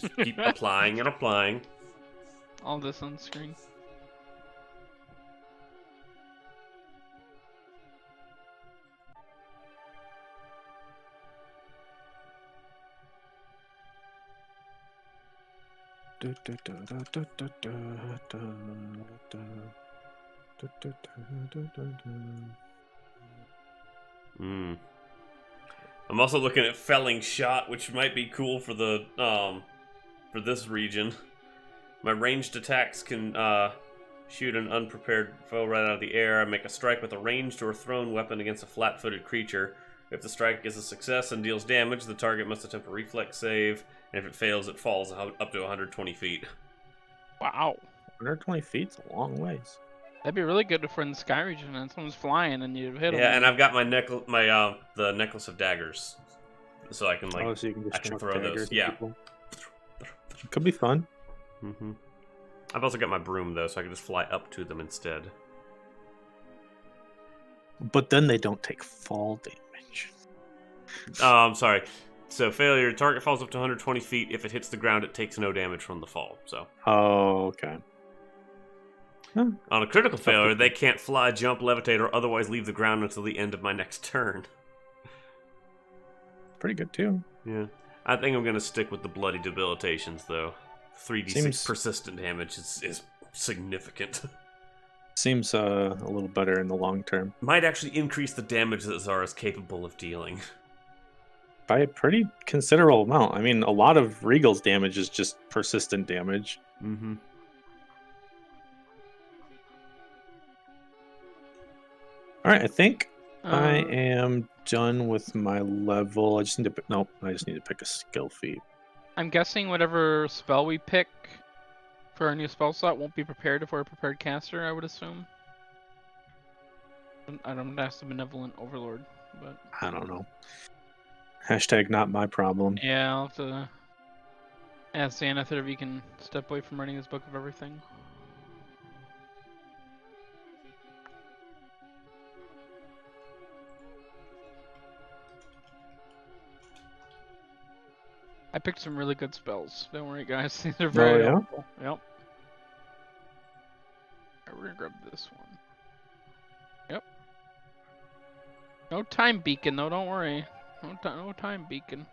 Just keep applying and applying. All this on screen. Hmm. I'm also looking at felling shot, which might be cool for the for this region. My ranged attacks can shoot an unprepared foe right out of the air. I make a strike with a ranged or thrown weapon against a flat-footed creature. If the strike is a success and deals damage, the target must attempt a reflex save, and if it fails, it falls up to 120 feet. Wow. 120 feet's a long ways. That'd be really good if we're in the sky region and someone's flying and you hit them. Yeah, and I've got my the necklace of daggers, so I can So you can just I can chuck throw daggers those. at Yeah. people. Could be fun. Mm-hmm. I've also got my broom though, so I can just fly up to them instead. But then they don't take fall damage. Sorry. So failure, target falls up to 120 feet. If it hits the ground, it takes no damage from the fall. So Oh, okay. Huh. on a critical failure, they can't fly, jump, levitate, or otherwise leave the ground until the end of my next turn. Pretty good too. Yeah. I think I'm gonna stick with the bloody debilitations though. 3d6 Seems- persistent damage is significant. Seems a little better in the long term. Might actually increase the damage that Zara is capable of dealing. By a pretty considerable amount. I mean, a lot of Regal's damage is just persistent damage. Mm-hmm. All right, I think I Uh, am done with my level. I just need to nope. I just need to pick a skill feat. I'm guessing whatever spell we pick for our new spell slot won't be prepared if we're a prepared caster, I would assume. I don't ask the Benevolent Overlord, but... I don't know. Hashtag not my problem. Yeah, I'll have to ask Xanath if he can step away from writing his book of everything. I picked some really good spells. Don't worry, guys. These are very yeah? helpful. Yep. Alright, we're gonna grab this one. Yep. No time beacon, though. Don't worry. No time beacon.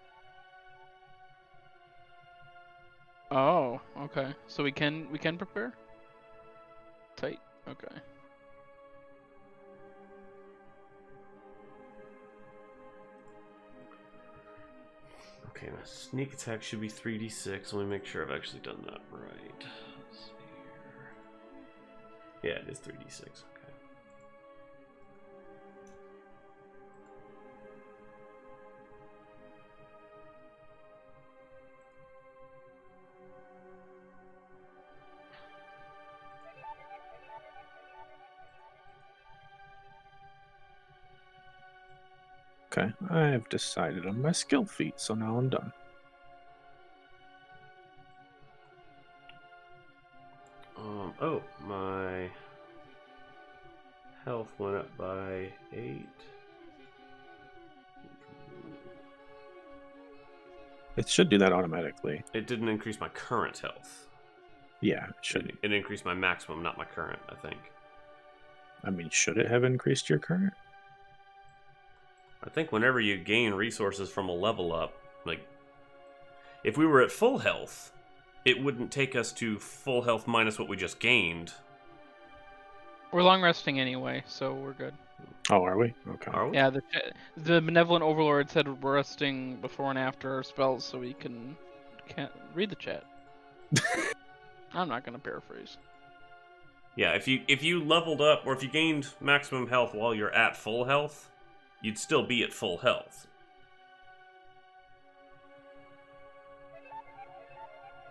Oh, okay. So we can prepare. Tight. Okay. Okay, my sneak attack should be 3d6. Let me make sure I've actually done that right. Let's see here. Yeah, it is 3d6. Okay. Okay, I have decided on my skill feat, so now I'm done. Oh, my health went up by 8. It should do that automatically. It didn't increase my current health. Yeah, it should. It increased my maximum, not my current, I think. I mean, should it have increased your current? I think whenever you gain resources from a level up, like, if we were at full health, it wouldn't take us to full health minus what we just gained. We're long resting anyway, so we're good. Oh, are we? Okay. Are we? Yeah, the Benevolent Overlord said we're resting before and after our spells so we can't read the chat. I'm not gonna paraphrase. Yeah, if you leveled up, or if you gained maximum health while you're at full health, you'd still be at full health.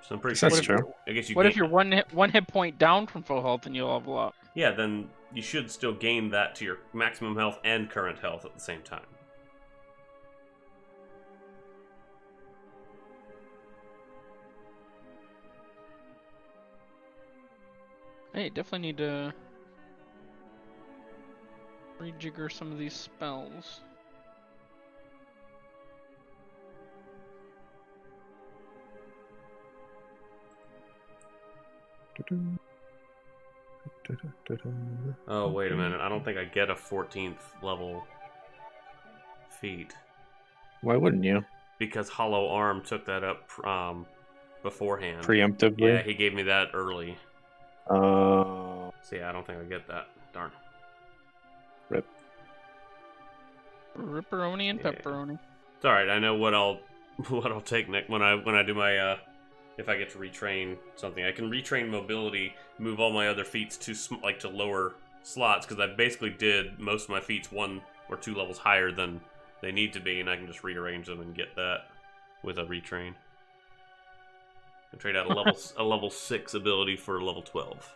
So I'm pretty sure. That's true. I guess you. What gain, if you're one hit point down from full health and you level up? Yeah, then you should still gain that to your maximum health and current health at the same time. Hey, definitely need to rejigger some of these spells. Oh, wait a minute. I don't think I get a 14th level feat. Why wouldn't you? Because Hollow Arm took that up beforehand. Preemptively? Yeah, he gave me that early. Oh. So yeah, I don't think I get that. Darn. Rip. Ripperoni and Yeah. pepperoni. It's alright, I know what I'll take next when I do my if I get to retrain something. I can retrain mobility, move all my other feats to lower slots, because I basically did most of my feats 1 or 2 levels higher than they need to be, and I can just rearrange them and get that with a retrain. And trade out a level 6 ability for a level 12.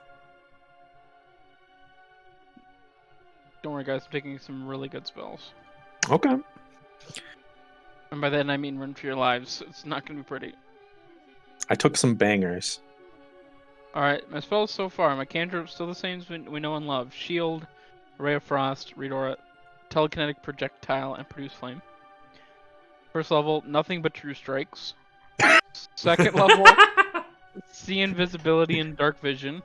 Don't worry, guys. I'm taking some really good spells. Okay. And by that I mean run for your lives. It's not going to be pretty. I took some bangers. Alright, my spells so far. My cantrip still the same as we know and love. Shield, Ray of Frost, Redora, Telekinetic Projectile, and Produce Flame. First level, nothing but True Strikes. Second level, See Invisibility and Dark Vision.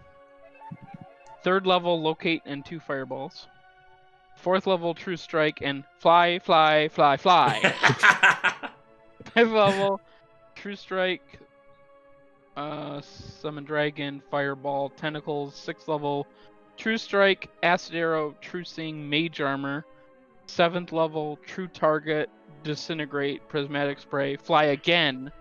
Third level, Locate and 2 Fireballs. Fourth level, True Strike and Fly, Fly, Fly, Fly. Fifth level, True Strike, Summon Dragon, Fireball, Tentacles. Sixth level, True Strike, Acid Arrow, True Sing, Mage Armor. Seventh level, True Target, Disintegrate, Prismatic Spray, Fly Again,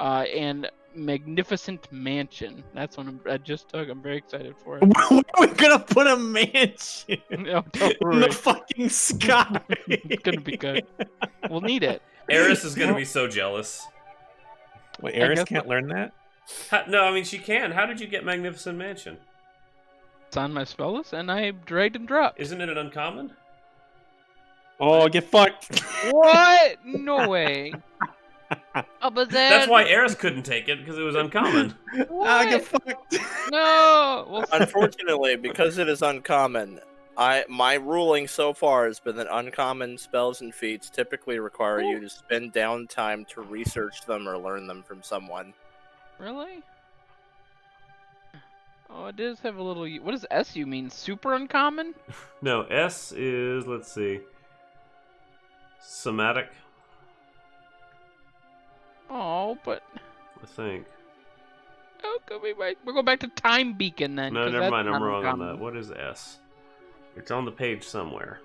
and Magnificent Mansion. That's one I just took. I'm very excited for it. Where are we gonna put a mansion? No, don't In worry. the fucking sky. It's gonna be good. We'll need it. Eris is gonna be so jealous. Wait, Eris guess can't learn that? No, I mean she can. How did you get Magnificent Mansion? It's on my spell list, and I dragged and dropped. Isn't it an uncommon? Oh, get fucked. What? No way. Oh, but then... That's why Eris couldn't take it, because it was uncommon. Ah, get fucked. No. Well, Unfortunately, because it is uncommon, my ruling so far has been that uncommon spells and feats typically require you to spend downtime to research them or learn them from someone. really? Oh, it does have a little... What does SU mean? Super uncommon? No, S is, let's see, somatic, Oh, but... I think. Oh, we're going back to Time Beacon then. No, 'cause never that's mind, I'm not wrong on uncommon. that. What is S? It's on the page somewhere.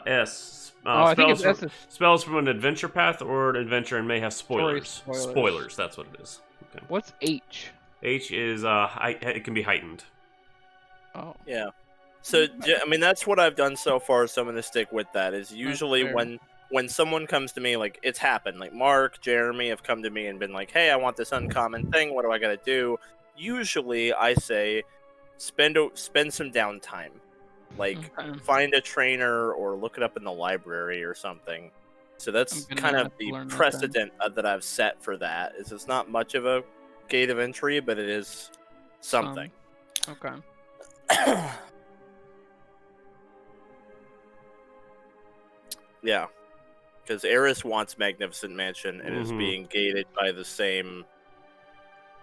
S. I think it's spells, S. spells from an adventure path or an adventure and may have spoilers. Spoilers. Spoilers, that's what it is. Okay. What's H? H is, it can be heightened. Oh. Yeah. So, I mean, that's what I've done so far, so I'm going to stick with that, is usually fair. when someone comes to me, like, it's happened, like Mark, Jeremy have come to me and been like, hey, I want this uncommon thing, what do I got to do? Usually, I say, spend some downtime. Like, Okay. find a trainer or look it up in the library or something. So that's I'm gonna kind of have to the learn that then. precedent that I've set for that, is it's not much of a gate of entry, but it is something. Okay. Yeah, because Eris wants Magnificent Mansion and is Mhm. being gated by the same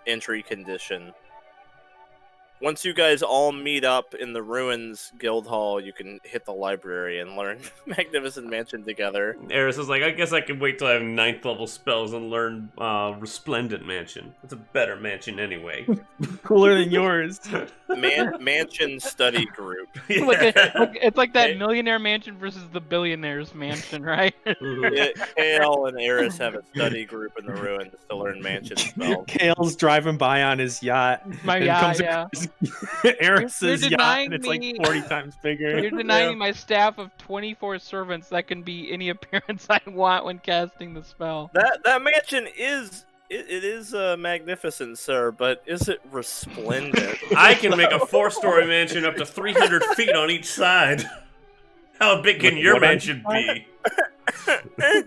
entry condition. Once you guys all meet up in the Ruins Guild Hall, you can hit the library and learn Magnificent Mansion together. Eris is like, I guess I can wait till I have 9th level spells and learn Resplendent Mansion. It's a better mansion anyway. Cooler than yours. Mansion Study Group. It's like that Hey. millionaire mansion versus the billionaire's mansion, right? Mhm. Kale and Eris have a study group in the Ruins to learn Mansion spells. Kale's driving by on his yacht. My and yacht, comes yeah. across Eric's You're yacht, denying and it's like me- 40 times bigger. You're denying my staff of 24 servants that can be any appearance I want when casting the spell. That mansion is it is magnificent, sir, but is it resplendent? I can make a 4-story mansion up to 300 feet on each side. How big can With your what on mansion each be?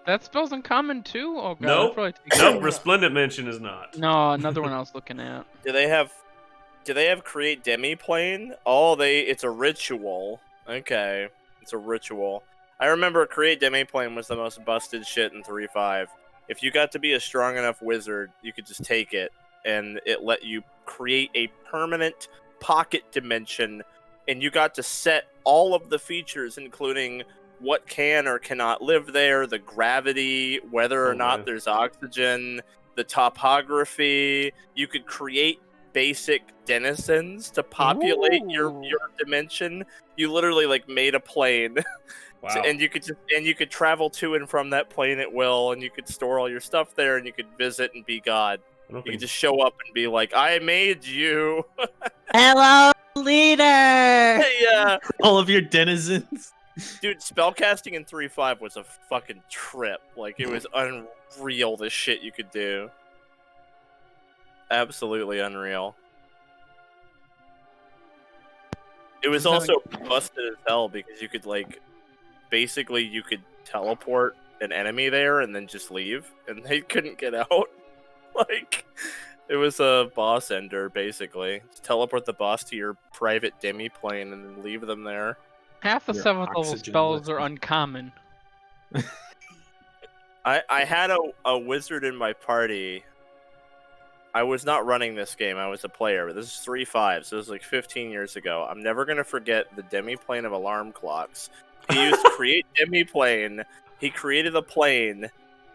That spell's uncommon too? Oh god. Nope. I'd probably take Nope, that. Resplendent Mansion is not. No, another one I was looking at. Do they have create demiplane? Oh, it's a ritual. Okay, it's a ritual. I remember create demiplane was the most busted shit in 3.5. If you got to be a strong enough wizard, you could just take it, and it let you create a permanent pocket dimension, and you got to set all of the features, including what can or cannot live there, the gravity, whether or not man. there's oxygen, the topography. You could create basic denizens to populate your Ooh. dimension. You literally like made a plane. Wow. And you could travel to and from that plane at will, and you could store all your stuff there, and you could visit and be God. I don't You think could just show up and be like, "I made you." Hello, leader. Yeah, All of your denizens. dude. Spellcasting in 3.5 was a fucking trip. Like it was unreal. The shit you could do. Absolutely unreal. It was also busted as hell because you could like, basically you could teleport an enemy there and then just leave, and they couldn't get out. Like, it was a boss ender basically. Just teleport the boss to your private demi-plane and then leave them there. Half the Your 7th level oxygen spells list. are uncommon. I had a wizard in my party. I was not running this game, I was a player, but this is 3.5, so it was like 15 years ago. I'm never going to forget the demi-plane of alarm clocks. He used create demi-plane. He created a plane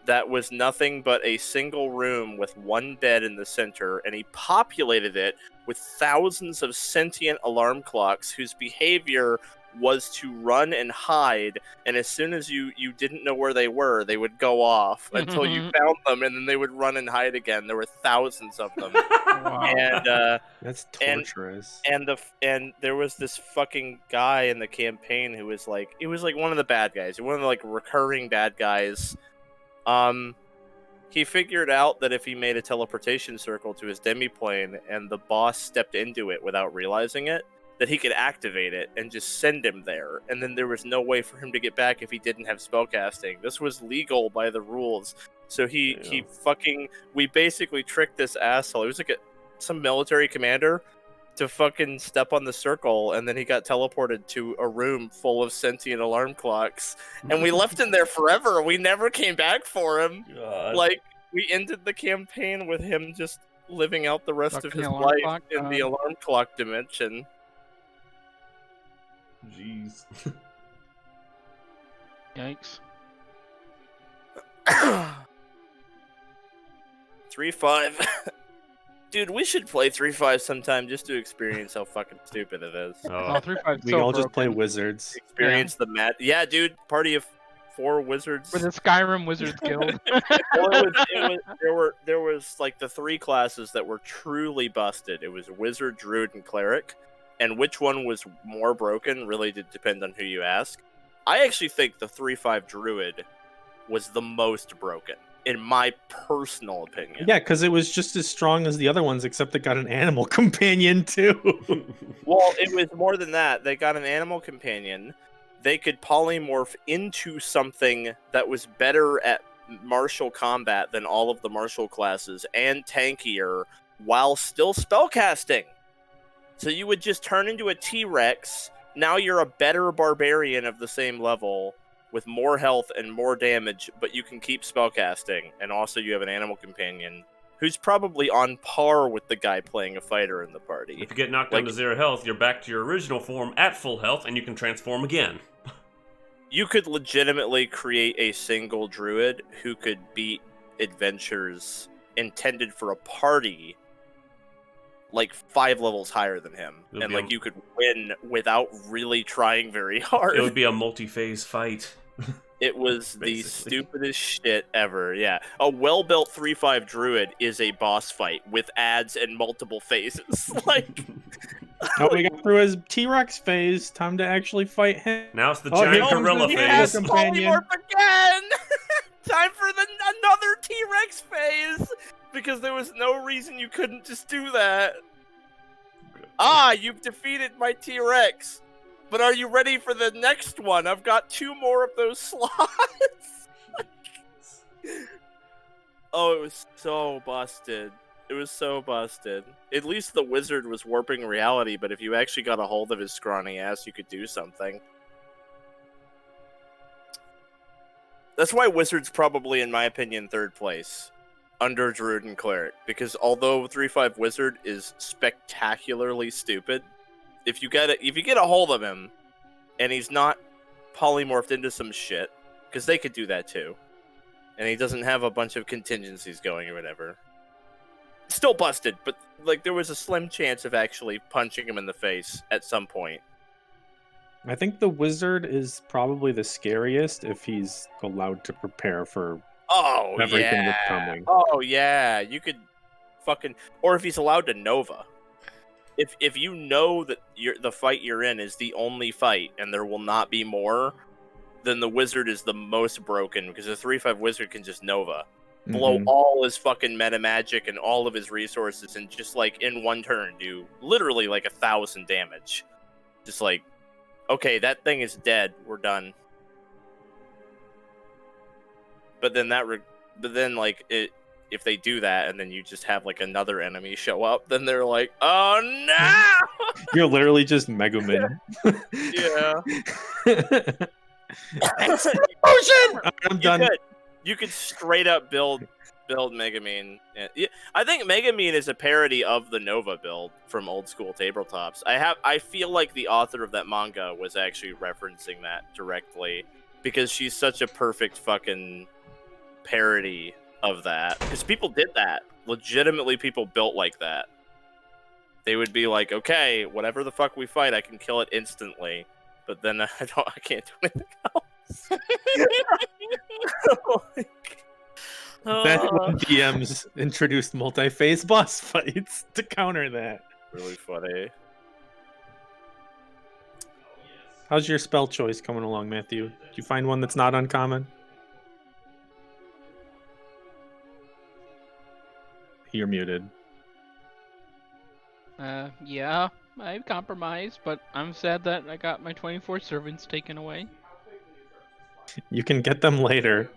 that was nothing but a single room with one bed in the center, and he populated it with thousands of sentient alarm clocks whose behavior was to run and hide, and as soon as you didn't know where they were, they would go off until you found them, and then they would run and hide again. There were thousands of them. Wow. And That's torturous. and there was this fucking guy in the campaign who was like, it was like one of the bad guys, one of the like recurring bad guys. He figured out that if he made a teleportation circle to his demiplane and the boss stepped into it without realizing it, that he could activate it and just send him there, and then there was no way for him to get back if he didn't have spellcasting. This was legal by the rules. So we basically tricked this asshole. He was like some military commander to fucking step on the circle, and then he got teleported to a room full of sentient alarm clocks, and we left him there forever. We never came back for him. God. Like, we ended the campaign with him just living out the rest Stuck of in the his alarm life clock, in the alarm clock dimension. Jeez. Yikes. 3.5. Dude, we should play 3.5 sometime just to experience how fucking stupid it is. Oh, Oh, 3.5 We so all just play broken. wizards. Experience the mad. Yeah, dude, party of 4 wizards. We're the Skyrim Wizards Guild. Well, there was like the 3 classes that were truly busted. It was wizard, druid, and cleric, and which one was more broken really did depend on who you ask. I actually think the 3.5 druid was the most broken, in my personal opinion. Yeah, because it was just as strong as the other ones, except it got an animal companion too. Well, it was more than that. They got an animal companion. They could polymorph into something that was better at martial combat than all of the martial classes and tankier while still spellcasting. So you would just turn into a T-Rex. Now you're a better barbarian of the same level with more health and more damage, but you can keep spellcasting. And also you have an animal companion who's probably on par with the guy playing a fighter in the party. if you get knocked down to 0 health, you're back to your original form at full health, and you can transform again. You could legitimately create a single druid who could beat adventures intended for a party like 5 levels higher than him. It'll And be like you could win without really trying very hard. It would be a multi-phase fight. It was the Basically. stupidest shit ever. Yeah, a well-built 3/5 druid is a boss fight with ads and multiple phases. Like, Oh, we got through his T-Rex phase. Time to actually fight him. Now it's the Oh, here giant comes gorilla the phase. Yes, companion. polymorph again. Time for another T-Rex phase because there was no reason you couldn't just do that. Ah, you've defeated my T-Rex. But are you ready for the next one? I've got 2 more of those slots. Oh, it was so busted. It was so busted. At least the wizard was warping reality, but if you actually got a hold of his scrawny ass, you could do something. That's why wizard's probably, in my opinion, 3rd place. Under druid and cleric. Because although 3/5 wizard is spectacularly stupid, if you get a hold of him, and he's not polymorphed into some shit, because they could do that too, and he doesn't have a bunch of contingencies going or whatever, still busted, but like there was a slim chance of actually punching him in the face at some point. I think the wizard is probably the scariest if he's allowed to prepare for Oh everything yeah. that's coming. Oh yeah, you could fucking, or if he's allowed to Nova. If you know that the fight you're in is the only fight and there will not be more, then the wizard is the most broken because the 3/5 wizard can just Nova. Blow Mhm. all his fucking meta magic and all of his resources and just like in one turn do literally like 1,000 damage. Just like, okay, that thing is dead. We're done. But then like if they do that and then you just have like another enemy show up, then they're like, oh no! You're literally just Megumin. Yeah. Explosion! I'm done. You could straight up build Megumin. Yeah, I think Megumin is a parody of the Nova build from old school tabletops. I feel like the author of that manga was actually referencing that directly because she's such a perfect fucking parody of that. Because people did that. Legitimately, people built like that. They would be like, okay, whatever the fuck we fight, I can kill it instantly. But then I can't do anything else. That's when DMs introduced multi-phase boss fights to counter that. Really funny. How's your spell choice coming along, Matthew? Did you find one that's not uncommon? You're muted. Yeah, I've compromised, but I'm sad that I got my 24 servants taken away. You can get them later.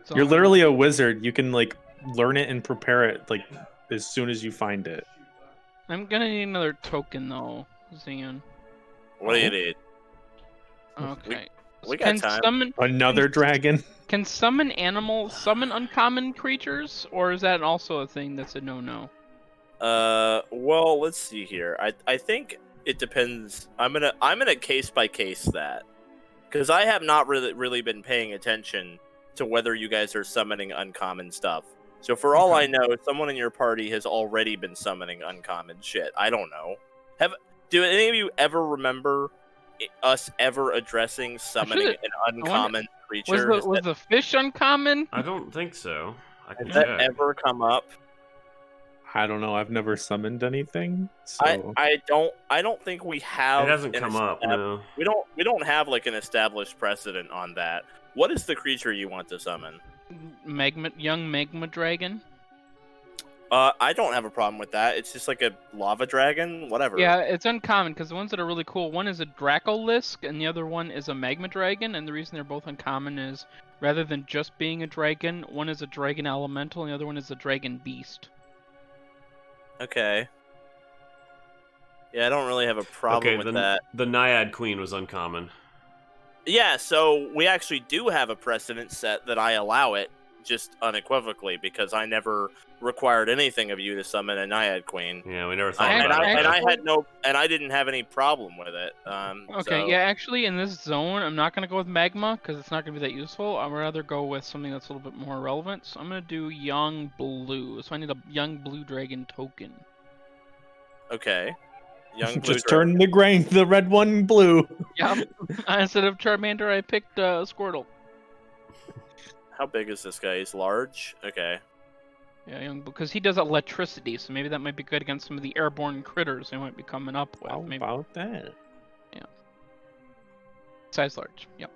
So You're literally a wizard. You can like learn it and prepare it like as soon as you find it. I'm gonna need another token though, Zion. What do you need? Okay. We got time. Another dragon. Can summon animals summon uncommon creatures, or is that also a thing that's a no-no? Well, let's see here. I think it depends. I'm gonna case by case that, because I have not really been paying attention to whether you guys are summoning uncommon stuff. So for all I know, someone in your party has already been summoning uncommon shit. I don't know. Do any of you ever remember us ever addressing summoning an uncommon creature? Was the fish uncommon? I don't think so. I can Has that check. ever come up? I don't know. I've never summoned anything. So I don't think we have. It hasn't come up. No. We don't have like an established precedent on that. What is the creature you want to summon? Young magma dragon. I don't have a problem with that. It's just like a lava dragon, whatever. Yeah, it's uncommon because the ones that are really cool, one is a Dracolisk and the other one is a magma dragon, and the reason they're both uncommon is rather than just being a dragon, one is a dragon elemental and the other one is a dragon beast. Okay. Yeah, I don't really have a problem with that. The Naiad Queen was uncommon. Yeah, so we actually do have a precedent set that I allow it, just unequivocally, because I never required anything of you to summon a Naiad Queen. Yeah, we never thought and about it. I didn't have any problem with it. Okay, yeah, actually in this zone, I'm not gonna go with magma because it's not gonna be that useful. I'd rather go with something that's a little bit more relevant. So I'm gonna do young blue. So I need a young blue dragon token. Okay. Young blue Just dragon. turn the red one blue. Yep. Instead of Charmander, I picked Squirtle. How big is this guy? He's large. Okay. Yeah, young because he does electricity, so maybe that might be good against some of the airborne critters they might be coming up with. How Maybe about that? size large. Yep.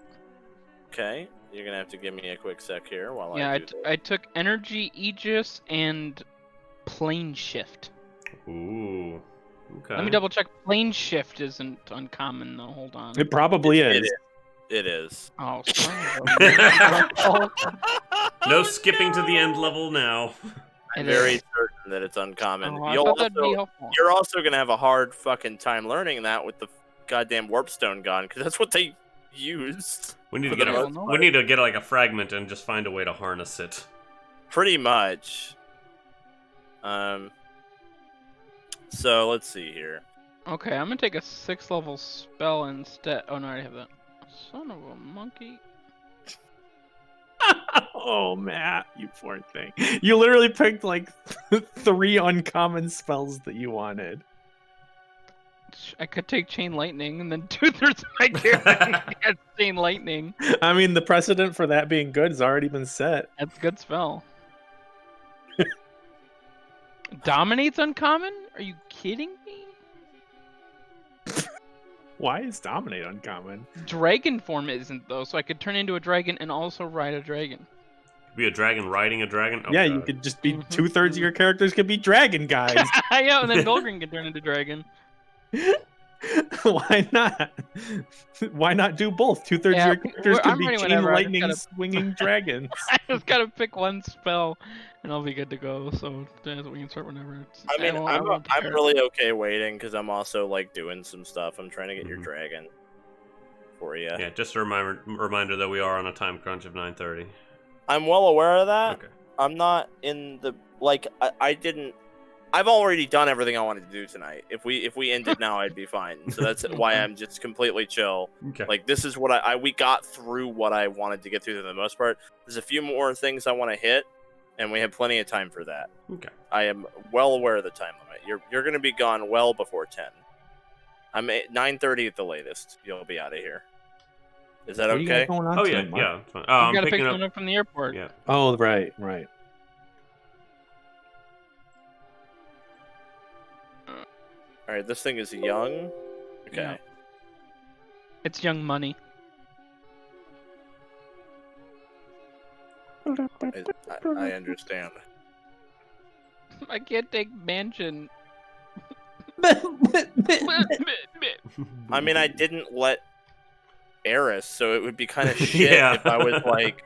Okay. You're gonna have to give me a quick sec here while Yeah, I do this. I took energy, Aegis, and plane shift. Ooh. Okay. Let me double check. Plane shift isn't uncommon though. Hold on. It probably It is. It is. Oh, sorry. No skipping to the end level now. I'm It very is. certain that it's uncommon. Oh, I thought that'd be helpful. You're also gonna have a hard fucking time learning that with the goddamn warp stone gun, because that's what they used. We need to For get the a, most we need to get like a fragment and just find a way to harness it. Pretty much. So let's see here. Okay, I'm gonna take a 6th level spell instead. Oh no, I already have that. Son of a monkey. Oh, Matt, you poor thing. You literally picked like 3 uncommon spells that you wanted. I could take chain lightning and then 2/3 of my character has chain lightning. I mean, the precedent for that being good has already been set. That's a good spell. Dominate's uncommon? Are you kidding me? Why is Dominate uncommon? Dragon form isn't though, so I could turn into a dragon and also ride a dragon. Be a dragon riding a dragon? Oh, Yeah, God. you could just be Mhm. 2/3 of your characters could be dragon guys. Yeah, and then Golgrin can turn into dragon. Why not? Why not do both? 2/3 Yeah, of your characters I'm could be ready chain whenever, I just lightning gotta- swinging dragons. I just gotta pick one spell and I'll be good to go. So we can start whenever. I mean, I won't I'm care. really okay waiting because I'm also like doing some stuff. I'm trying to get your Mhm. dragon for you. Yeah, just a reminder that we are on a time crunch of 9:30. I'm well aware of that. Okay. I'm not in the like. I didn't. I've already done everything I wanted to do tonight. If we ended now, I'd be fine. So that's why I'm just completely chill. Okay. Like this is what we got through what I wanted to get through for the most part. There's a few more things I want to hit, and we have plenty of time for that. Okay. I am well aware of the time limit. You're going to be gone well before 10. I'm at 9:30 at the latest. You'll be out of here. Is that What do you got okay? going on Oh, yeah, tonight, Mark? yeah. It's fine. You I'm gotta pick picking someone up. up from the airport. Yeah. Oh, right, right. All right, this thing is young. Okay. Yeah. It's young money. I understand. I can't take mansion. I mean, I didn't let Eris, so it would be kind of shit Yeah. if I was like,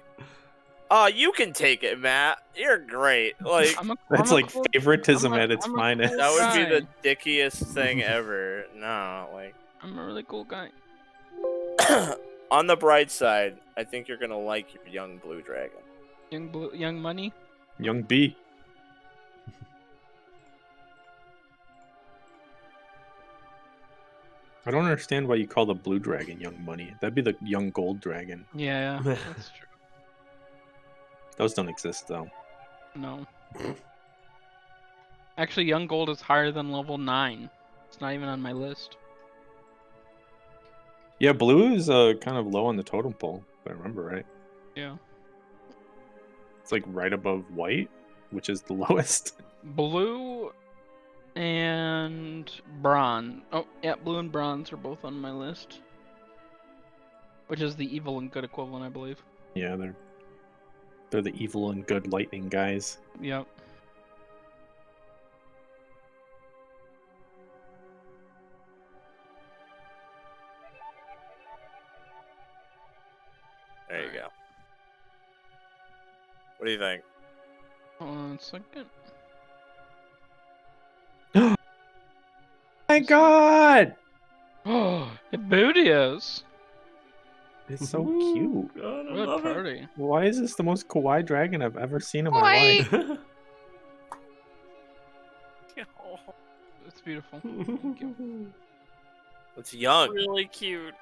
"Oh, you can take it, Matt. You're great." Like That's like favoritism I'm a- at its I'm a finest. cool that would be guy. the dickiest thing ever. No, like I'm a really cool guy. on the bright side, I think you're gonna like your young blue dragon. Young money. Young B. I don't understand why you call the blue dragon young money. That'd be the young gold dragon. Yeah, that's true. Those don't exist though. No. Actually, young gold is higher than level 9. It's not even on my list. Yeah, blue is kind of low on the totem pole, if I remember right. Yeah. It's like right above white, which is the lowest. Blue and bronze. Oh, yeah, blue and bronze are both on my list. Which is the evil and good equivalent, I believe. Yeah, they're the evil and good lightning guys. Yep. There you go. What do you think? Hold on a second. My God, Oh, Ibutius! it's so Ooh, cute. God, I What love party. Why is this the most kawaii dragon I've ever seen in my Kawaii. life? it. It's beautiful. Thank you. It's young. Really cute.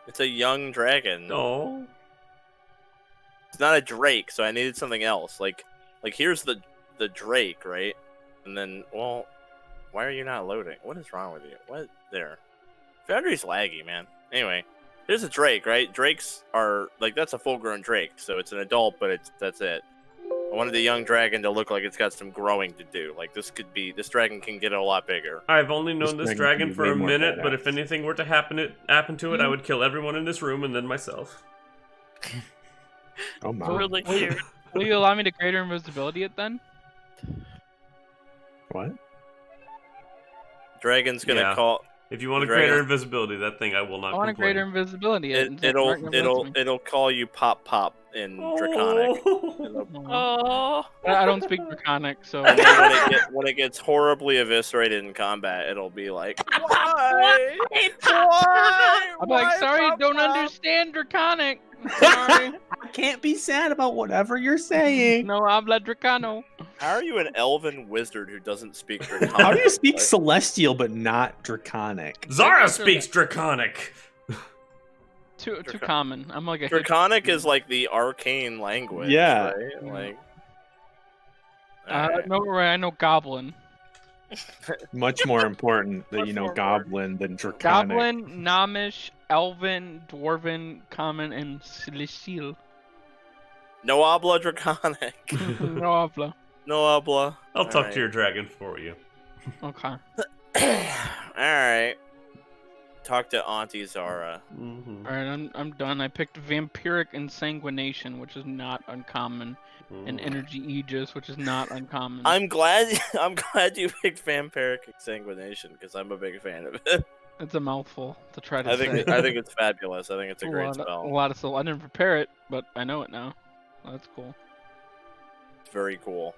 It's a young dragon. Oh. It's not a drake, so I needed something else. Like here's the drake, right? And then, well, Why are you not loading? What is wrong with you? What? There. Foundry's laggy, man. Anyway, here's a Drake, right? Drakes are, like, that's a full-grown Drake, so it's an adult, but that's it. I wanted the young dragon to look like it's got some growing to do. Like, this dragon can get a lot bigger. I've only known this dragon for a minute, but badass. if anything were to happen to it, I would kill everyone in this room and then myself. Oh my. Really cute. Will you allow me to greater invisibility it then? What? Dragon's gonna Yeah. call. If you want a The dragon- greater invisibility, that thing I will not I want a complain. greater invisibility it. and it's not gonna miss me. It'll call you Pop in Draconic. Oh. Oh. I don't speak Draconic, so And then when it gets horribly eviscerated in combat, it'll be like, why? Why? I'm like, Why, sorry, Pop don't Pop?" understand Draconic. Sorry. I can't be sad about whatever you're saying. No habla Dracano. How are you an elven wizard who doesn't speak Draconic? How do you speak Like, Celestial but not Draconic? Zara speaks Draconic! Too Draco- common. I'm like a Draconic is like the arcane language. Yeah. Right? Like. No, Raye, I know Goblin. Much more important that Much you know more Goblin than Draconic. Goblin, Nomish, Elven, Dwarven, Common, and Celestial. No habla Draconic. No habla. No habla. I'll talk Alright. to your dragon for you. Okay. Alright. Talk to Auntie Zara. Mm-hmm. Alright, I'm done. I picked Vampiric Insanguination, which is not uncommon, and Energy Aegis, which is not uncommon. I'm glad you picked Vampiric Exsanguination because I'm a big fan of it. It's a mouthful to try to I say. think it's fabulous. I think it's a great A spell. lot of I didn't prepare it, but I know it now. That's cool. It's very cool.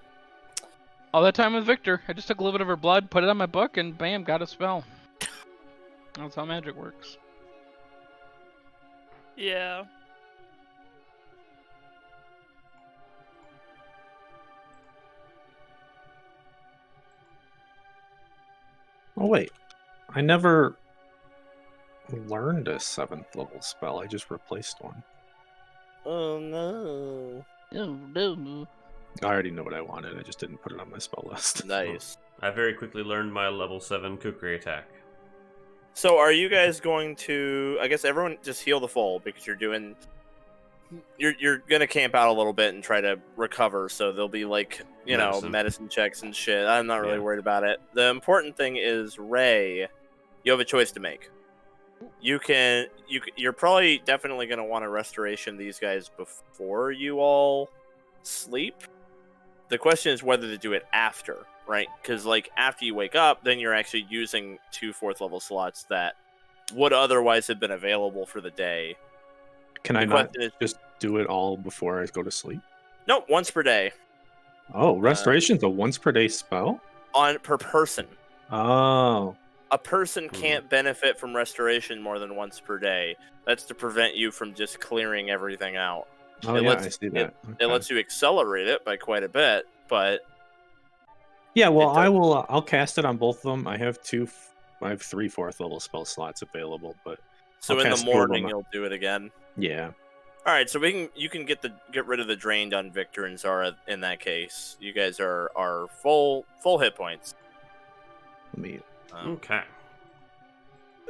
All that time with Victor, I just took a little bit of her blood, put it on my book, and bam, got a spell. That's how magic works. Yeah. Oh wait, I never learned a 7th level spell. I just replaced one. Oh no. Oh no. I already know what I wanted. I just didn't put it on my spell list. Nice. I very quickly learned my level 7 kukri attack. So are you guys going to? I guess everyone just heal the foal because you're gonna camp out a little bit and try to recover. So there'll be like medicine checks and shit. I'm not really Yeah. worried about it. The important thing is Raye. You have a choice to make. You're probably definitely gonna want to restoration these guys before you all sleep. The question is whether to do it after, right? Because like after you wake up, then you're actually using 2 4th level slots that would otherwise have been available for the day. Can I The not question is, just do it all before I go to sleep? no, once per day Oh, Restoration's a once per day spell? per person. Oh. A person can't benefit from restoration more than once per day. That's to prevent you from just clearing everything out. Oh, It yeah, lets- I see that. It lets you accelerate it by quite a bit, but Yeah, well, it does- I'll cast it on both of them. I have 3 4th level spell slots available, but so I'll in the cast 2 of them morning out. you'll do it again. Yeah. All right, so you can get rid of the drained on Victor and Zara in that case. You guys are full hit points. Let me Okay.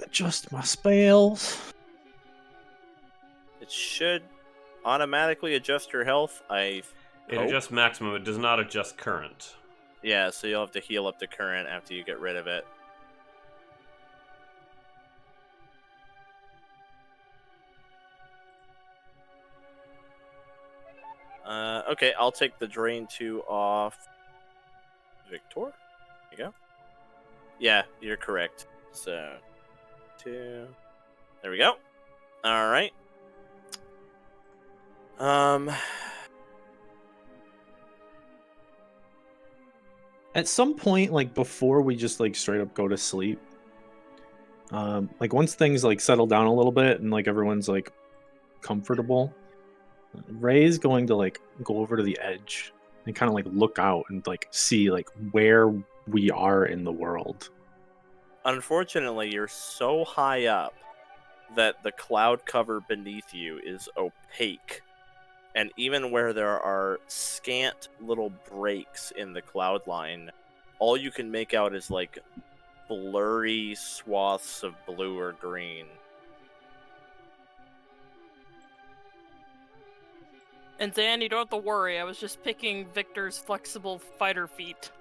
adjust my spells. It should automatically adjust your health. It hope. adjusts maximum, it does not adjust current. Yeah, so you'll have to heal up to current after you get rid of it. Okay, I'll take the drain 2 off. Victor? There you go. Yeah, you're correct. So, 2. There we go. All right. At some point, like before we just like straight up go to sleep, like once things like settle down a little bit and like everyone's like comfortable, Ray's going to like go over to the edge and kind of like look out and like see like where we are in the world. Unfortunately, you're so high up that the cloud cover beneath you is opaque. And even where there are scant little breaks in the cloud line, all you can make out is like blurry swaths of blue or green. And Dan, you don't have to worry. I was just picking Victor's flexible fighter feet.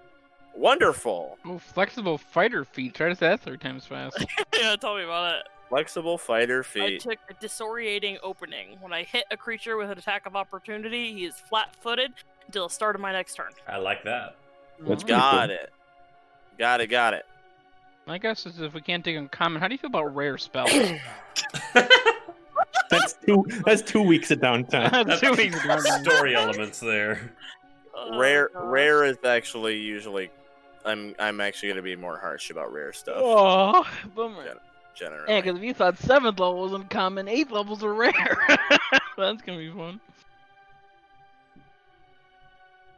Wonderful. Oh, flexible fighter feet. Try to say that 3 times fast. Yeah, tell me about it. Flexible fighter I feet. took a disorientating opening. When I hit a creature with an attack of opportunity, he is flat-footed until the start of my next turn. I like that. That's Oh. pretty Got cool. it. Got it. My guess is if we can't take uncommon, how do you feel about rare spells? That's 2 weeks of downtime. That's 2 weeks ago. Story elements there. Oh, Rare gosh. rare is actually usually I'm actually gonna be more harsh about rare stuff. Oh, bummer. Generally. Yeah, because if you thought 7th level was uncommon, 8th levels are rare. That's gonna be fun.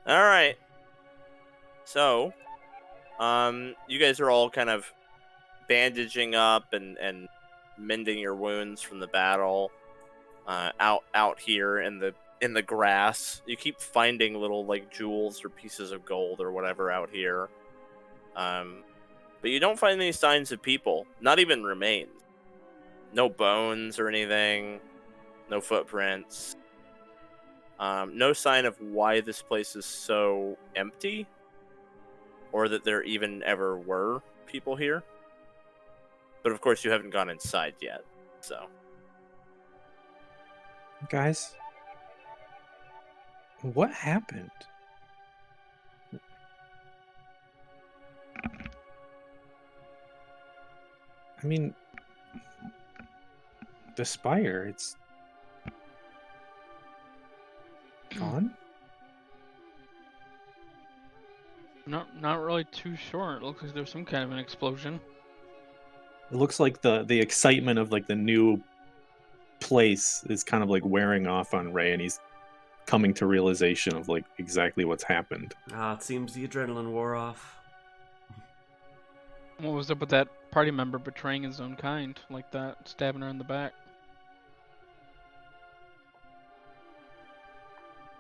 Alright. So you guys are all kind of bandaging up and mending your wounds from the battle. Out here in the grass. You keep finding little like jewels or pieces of gold or whatever out here. But you don't find any signs of people, not even remains. No bones or anything, no footprints. No sign of why this place is so empty, or that there even ever were people here. But of course you haven't gone inside yet, so. Guys, what happened? I mean, the spire, it's gone? Not really too sure. It looks like there's some kind of an explosion. It looks like the excitement of like the new place is kind of like wearing off on Raye, and he's coming to realization of like exactly what's happened. It seems the adrenaline wore off. What was up with that party member betraying his own kind like that, stabbing her in the back?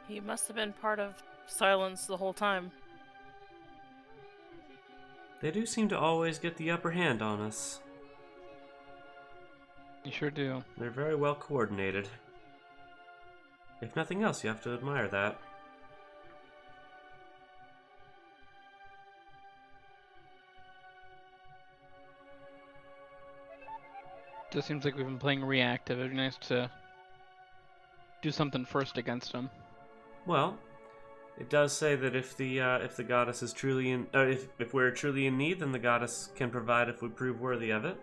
He must have been part of Silence the whole time. They do seem to always get the upper hand on us. You sure do. They're very well coordinated. If nothing else, you have to admire that. Just seems like we've been playing reactive. It'd be nice to do something first against them. Well, it does say that if the goddess is truly in, if we're truly in need, then the goddess can provide if we prove worthy of it.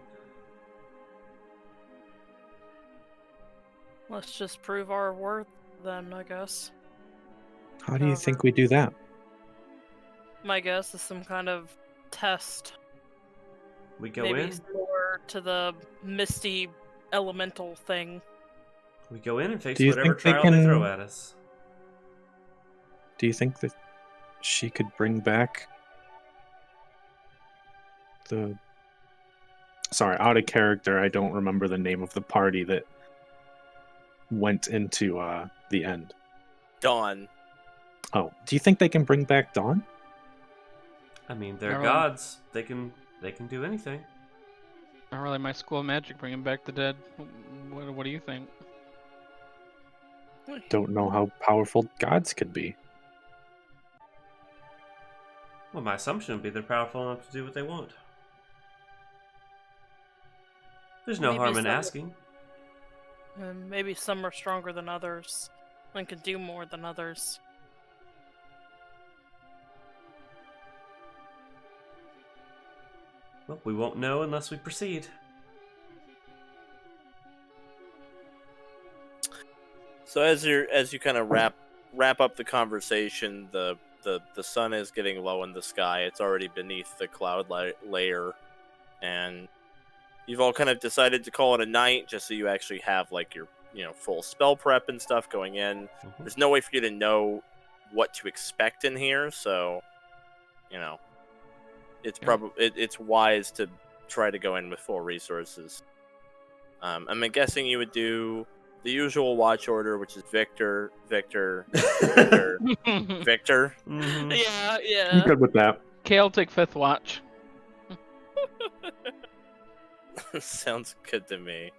Let's just prove our worth then, I guess. How do you think we do that? My guess is some kind of test. We go Maybe in. similar to the misty elemental thing. We go in and face Do you whatever think they trial they throw can- at us. Do you think that she could bring back the... Sorry, out of character, I don't remember the name of the party that went into the end. Dawn. Oh, do you think they can bring back Dawn? I mean, they're Never gods. They can do anything. Not really my school of magic bringing back the dead. What do you think? Don't know how powerful gods could be. Well, my assumption would be they're powerful enough to do what they want. There's no Maybe harm in some- asking. And maybe some are stronger than others and can do more than others. Well, we won't know unless we proceed. So as you kind of wrap up the conversation, the sun is getting low in the sky. It's already beneath the cloud layer, and you've all kind of decided to call it a night, just so you actually have like your full spell prep and stuff going in. There's no way for you to know what to expect in here, so it's it's wise to try to go in with full resources. I'm guessing you would do the usual watch order, which is Victor, Victor, Victor. Mhm. Yeah, I'm yeah. good with that. Kale take fifth watch. Sounds good to me.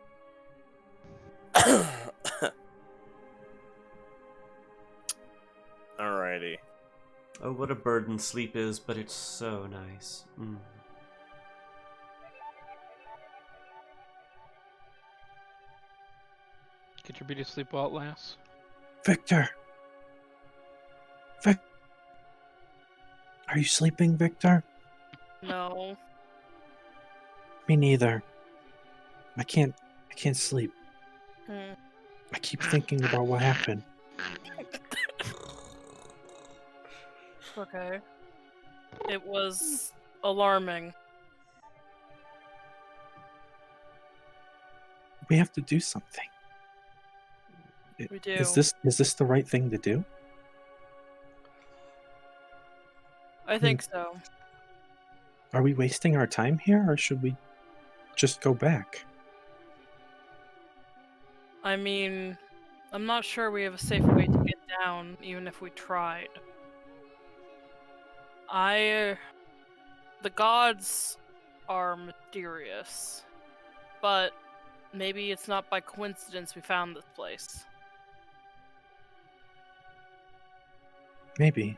Alrighty. Oh, what a burden sleep is, but it's so nice. Get your beauty sleep while it lasts. Victor. Are you sleeping, Victor? No. Me neither. I can't sleep. Hmm. I keep thinking about what happened. Okay. It was alarming. We have to do something. We do. Is this the right thing to do? I think so. Are we wasting our time here, or should we just go back? I mean, I'm not sure we have a safe way to get down, even if we tried. The gods are mysterious, but maybe it's not by coincidence we found this place. Maybe.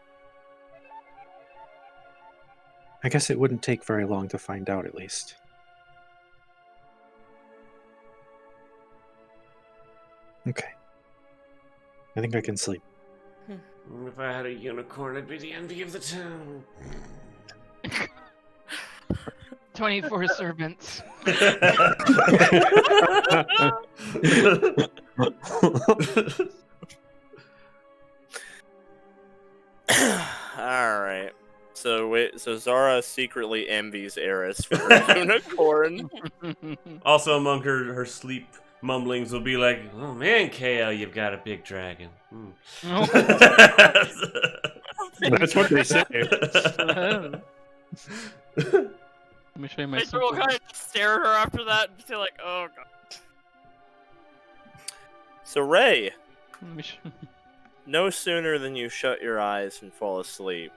I guess it wouldn't take very long to find out, at least. Okay. I think I can sleep. If I had a unicorn, I'd be the envy of the town. 24 servants. Alright. So Zara secretly envies Eris for her unicorn. Also, among her sleep mumblings will be like, "Oh man, KL, you've got a big dragon." That's what they say. Let me show you my Victor will simple- kind of stare at her after that and say like, oh god. So Raye, let me show- no sooner than you shut your eyes and fall asleep,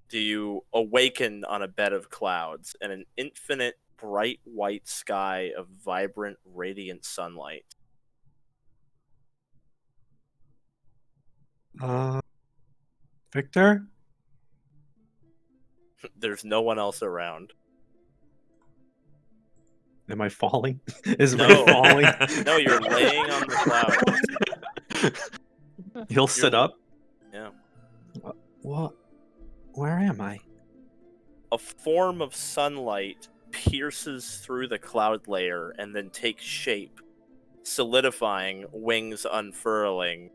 do you awaken on a bed of clouds and an infinite bright white sky of vibrant, radiant sunlight. Victor? There's no one else around. Am I falling? Is No. Raye falling? No, you're laying on the clouds. He'll sit up? Yeah. What? Where am I? A form of sunlight pierces through the cloud layer and then takes shape, solidifying, wings unfurling.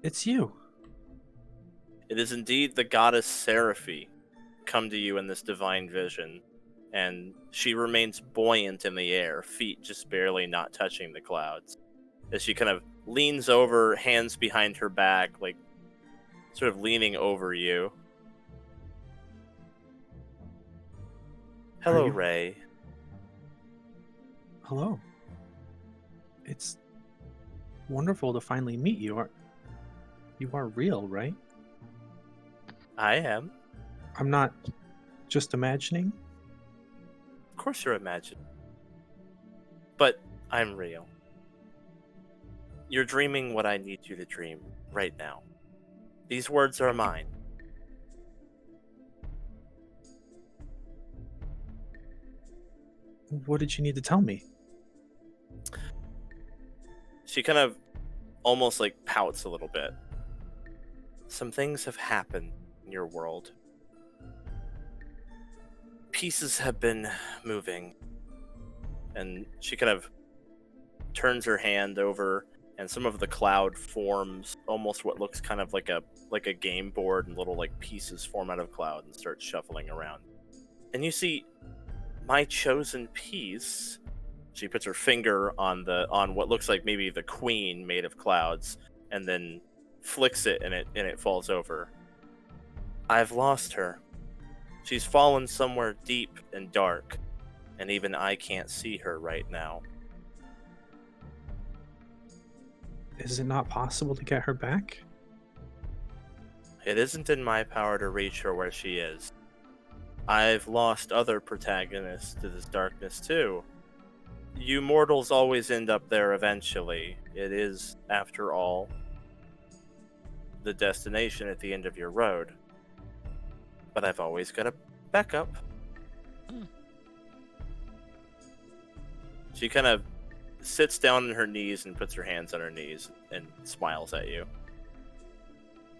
It's you. It is indeed the goddess Seraphi come to you in this divine vision, and she remains buoyant in the air, feet just barely not touching the clouds. As she kind of leans over, hands behind her back, like sort of leaning over you. Hello, Raye. Hello. It's wonderful to finally meet you. You are real, right? I am. I'm not just imagining. Of course you're imagining. But I'm real. You're dreaming what I need you to dream right now. These words are mine. What did you need to tell me? She kind of almost like pouts a little bit. Some things have happened in your world. Pieces have been moving. And she kind of turns her hand over, and some of the cloud forms almost what looks kind of like a game board, and little like pieces form out of cloud and start shuffling around. And you see my chosen piece. She puts her finger on what looks like maybe the queen made of clouds, and then flicks it, and it falls over. I've lost her. She's fallen somewhere deep and dark, and even I can't see her right now. is it not possible to get her back? It isn't in my power to reach her where she is. I've lost other protagonists to this darkness too. You mortals always end up there eventually. It is, after all, the destination at the end of your road. But I've always got a backup. She kind of sits down on her knees and puts her hands on her knees and smiles at you.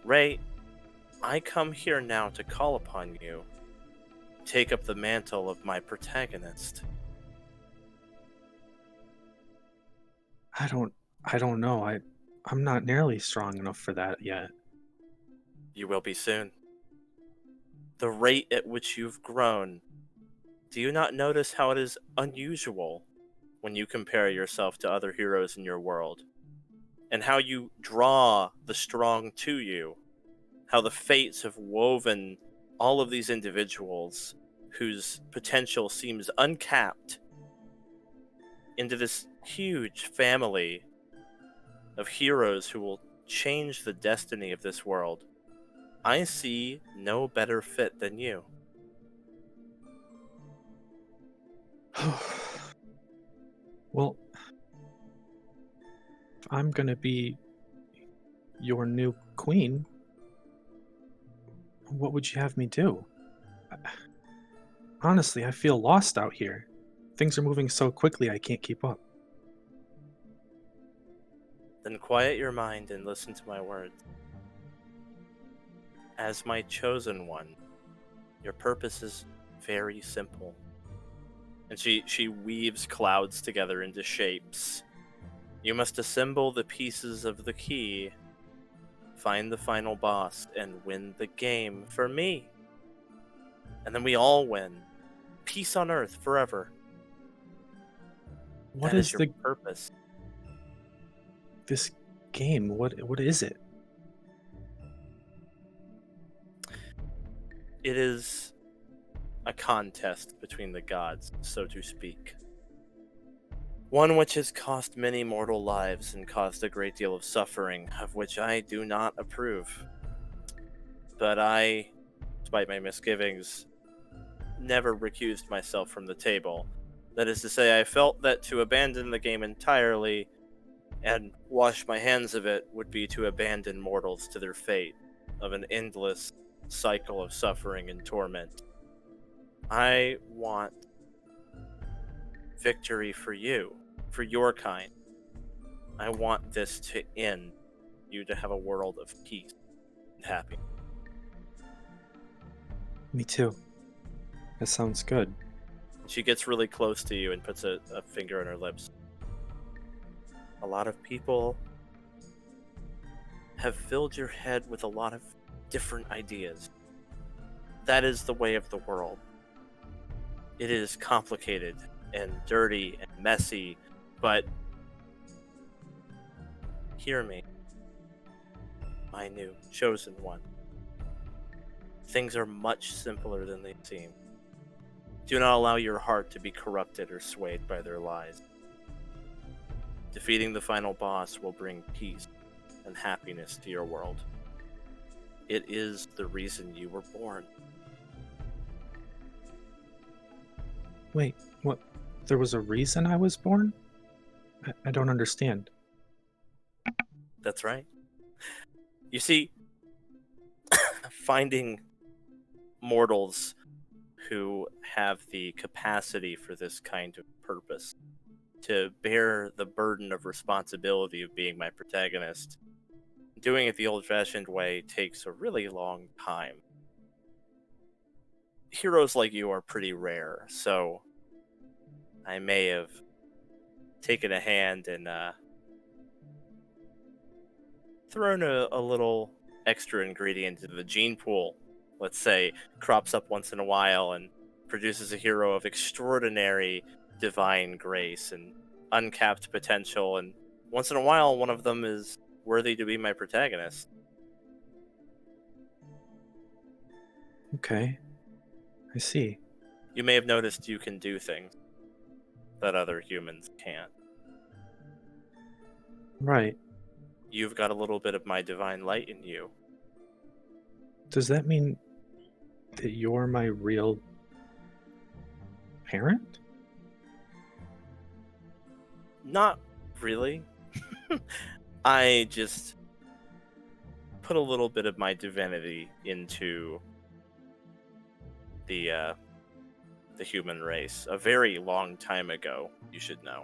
Raye, I come here now to call upon you. Take up the mantle of my protagonist. I don't know. I'm not nearly strong enough for that yet. You will be soon. The rate at which you've grown, do you not notice how it is unusual when you compare yourself to other heroes in your world? And how you draw the strong to you? How the fates have woven all of these individuals whose potential seems uncapped into this huge family of heroes who will change the destiny of this world. I see no better fit than you. Well, if I'm gonna be your new queen, what would you have me do? Honestly, I feel lost out here. Things are moving so quickly I can't keep up. Then quiet your mind and listen to my words. As my chosen one, your purpose is very simple. And she weaves clouds together into shapes. You must assemble the pieces of the key, find the final boss, and win the game for me. And then we all win. Peace on Earth forever. What That is is your the purpose. this game? What is it? It is a contest between the gods, so to speak. One which has cost many mortal lives and caused a great deal of suffering, of which I do not approve. But I, despite my misgivings, never recused myself from the table. That is to say, I felt that to abandon the game entirely and wash my hands of it would be to abandon mortals to their fate of an endless cycle of suffering and torment. I want victory for you, for your kind. I want this to end, you to have a world of peace and happiness. Me too. That sounds good. She gets really close to you and puts a finger on her lips. A lot of people have filled your head with a lot of different ideas. That is the way of the world. It is complicated and dirty and messy, but hear me, my new chosen one. Things are much simpler than they seem. Do not allow your heart to be corrupted or swayed by their lies. Defeating the final boss will bring peace and happiness to your world. It is the reason you were born. Wait, what? There was a reason I was born? I don't understand. That's right. You see, finding mortals who have the capacity for this kind of purpose, to bear the burden of responsibility of being my protagonist, doing it the old-fashioned way takes a really long time. Heroes like you are pretty rare, so I may have taken a hand and thrown a little extra ingredient into the gene pool. Let's say crops up once in a while and produces a hero of extraordinary divine grace and uncapped potential, and once in a while one of them is worthy to be my protagonist. Okay. I see. You may have noticed you can do things that other humans can't. Right. you've got a little bit of my divine light in you. Does that mean that you're my real parent? Not really. I just put a little bit of my divinity into the human race a very long time ago, you should know.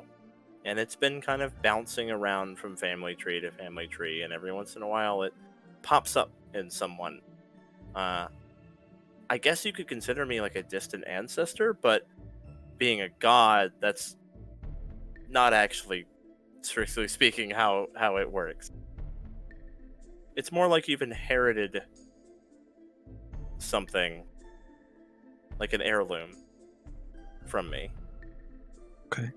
And it's been kind of bouncing around from family tree to family tree, and every once in a while it pops up in someone. I guess you could consider me like a distant ancestor, but being a god, that's not actually, strictly speaking, how it works. It's more like you've inherited something, like an heirloom, from me. Okay.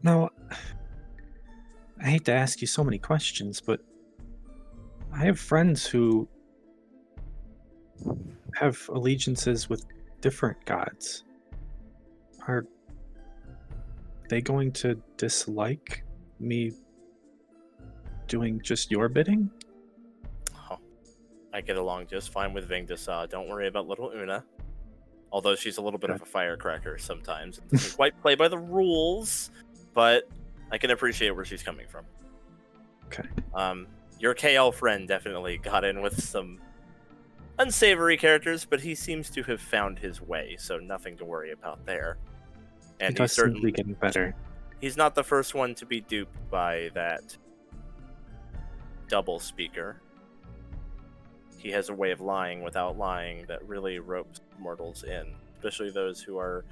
Now, I hate to ask you so many questions, but I have friends who have allegiances with different gods. Are they going to dislike me doing just your bidding? Oh, I get along just fine with Vingdasa. Don't worry about little Una. Although she's a little bit of a firecracker sometimes. It doesn't quite play by the rules, but I can appreciate where she's coming from. Okay. Your KL friend definitely got in with some unsavory characters, but he seems to have found his way, so nothing to worry about there. And It does he's seem to certainly be getting better. he's not the first one to be duped by that double speaker. He has a way of lying without lying that really ropes mortals in, especially those who are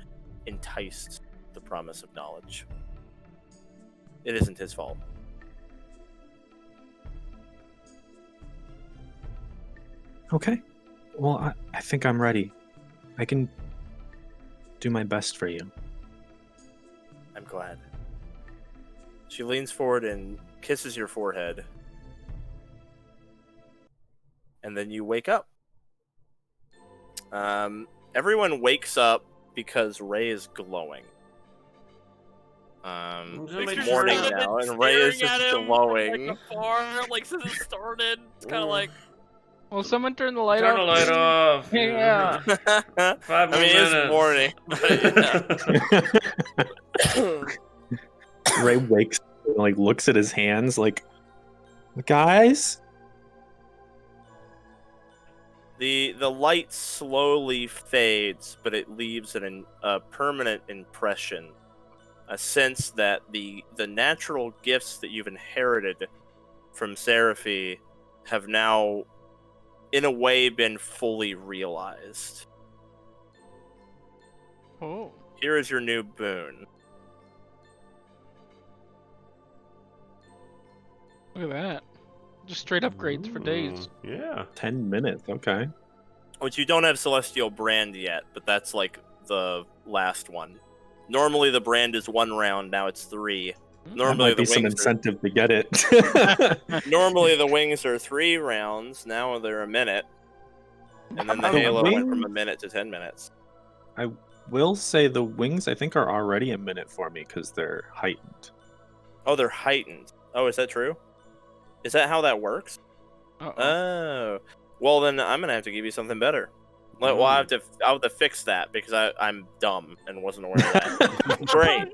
enticed with the promise of knowledge. It isn't his fault. Okay. Well, I think I'm ready. I can do my best for you. I'm glad. She leans forward and kisses your forehead. And then you wake up. Everyone wakes up because Raye is glowing. Somebody It's morning turn- now, and Raye is Staring at just him glowing. From, like afar, like since it started. It's kind of like Well, someone turn the light Turn the off. light off. Yeah. 5 more I mean, minutes. it's morning. But yeah. Ray wakes up and like looks at his hands like, guys? The light slowly fades, but it leaves a permanent impression. A sense that the natural gifts that you've inherited from Seraphy have now, in a way, been fully realized. Oh. Here is your new boon. Look at that. Just straight upgrades for days. Yeah. 10 minutes, okay. Which you don't have Celestial Brand yet, but that's like the last one. Normally the brand is 1 round, now it's 3. That Normally might be the some wings incentive to get it. Normally the wings are 3 rounds, now they're a minute. And then the The halo went from wing- a minute to 10 minutes. I will say the wings, I think, are already a minute for me because they're heightened. Oh, they're heightened. Oh, is that true? Is that how that works? Uh-oh. Oh. Well, then I'm going to have to give you something better. Well, I'll have to fix that because I'm dumb and wasn't aware of that. Great.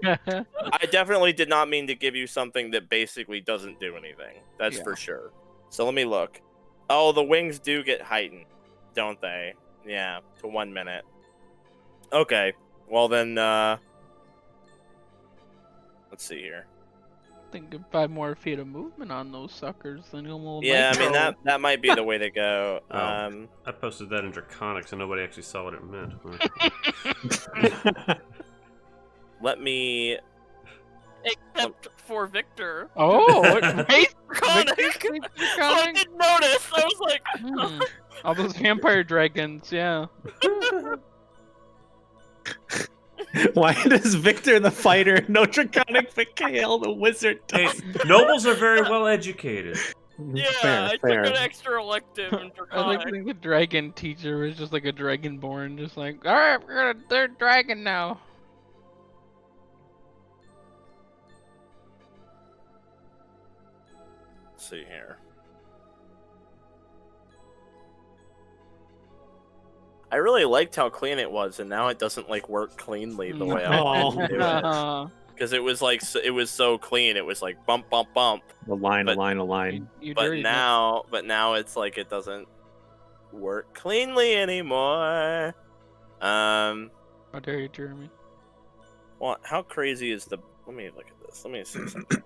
I definitely did not mean to give you something that basically doesn't do anything. That's for sure. So let me look. Oh, the wings do get heightened, don't they? Yeah, to 1 minute. Okay. Well then, let's see here. I think 5 more feet of movement on those suckers, then you'll Yeah, I mean nitro. that might be the way to go. Oh. I posted that in Draconic, so nobody actually saw what it meant. Let me. except for Victor. Oh, right? Draconic. Victor So I Draconic? didn't notice. I was like, Hmm. All those vampire dragons, yeah. Why does Victor the fighter know Draconic, but Kale the wizard Hey, doesn't? nobles are very well educated. yeah, fair, I fair. took an extra elective in I like to Draconic. think the dragon teacher was just like a dragonborn, just like, alright, we're gonna third dragon now. Let's see here. I really liked how clean it was, and now it doesn't like work cleanly the way I wanted to do it. Because it was like it was so clean. It was like bump, bump, bump. A line. You But dirty now it's like it doesn't work cleanly anymore. How dare you, Jeremy? Well, how crazy is the? Let me look at this. Let me see something.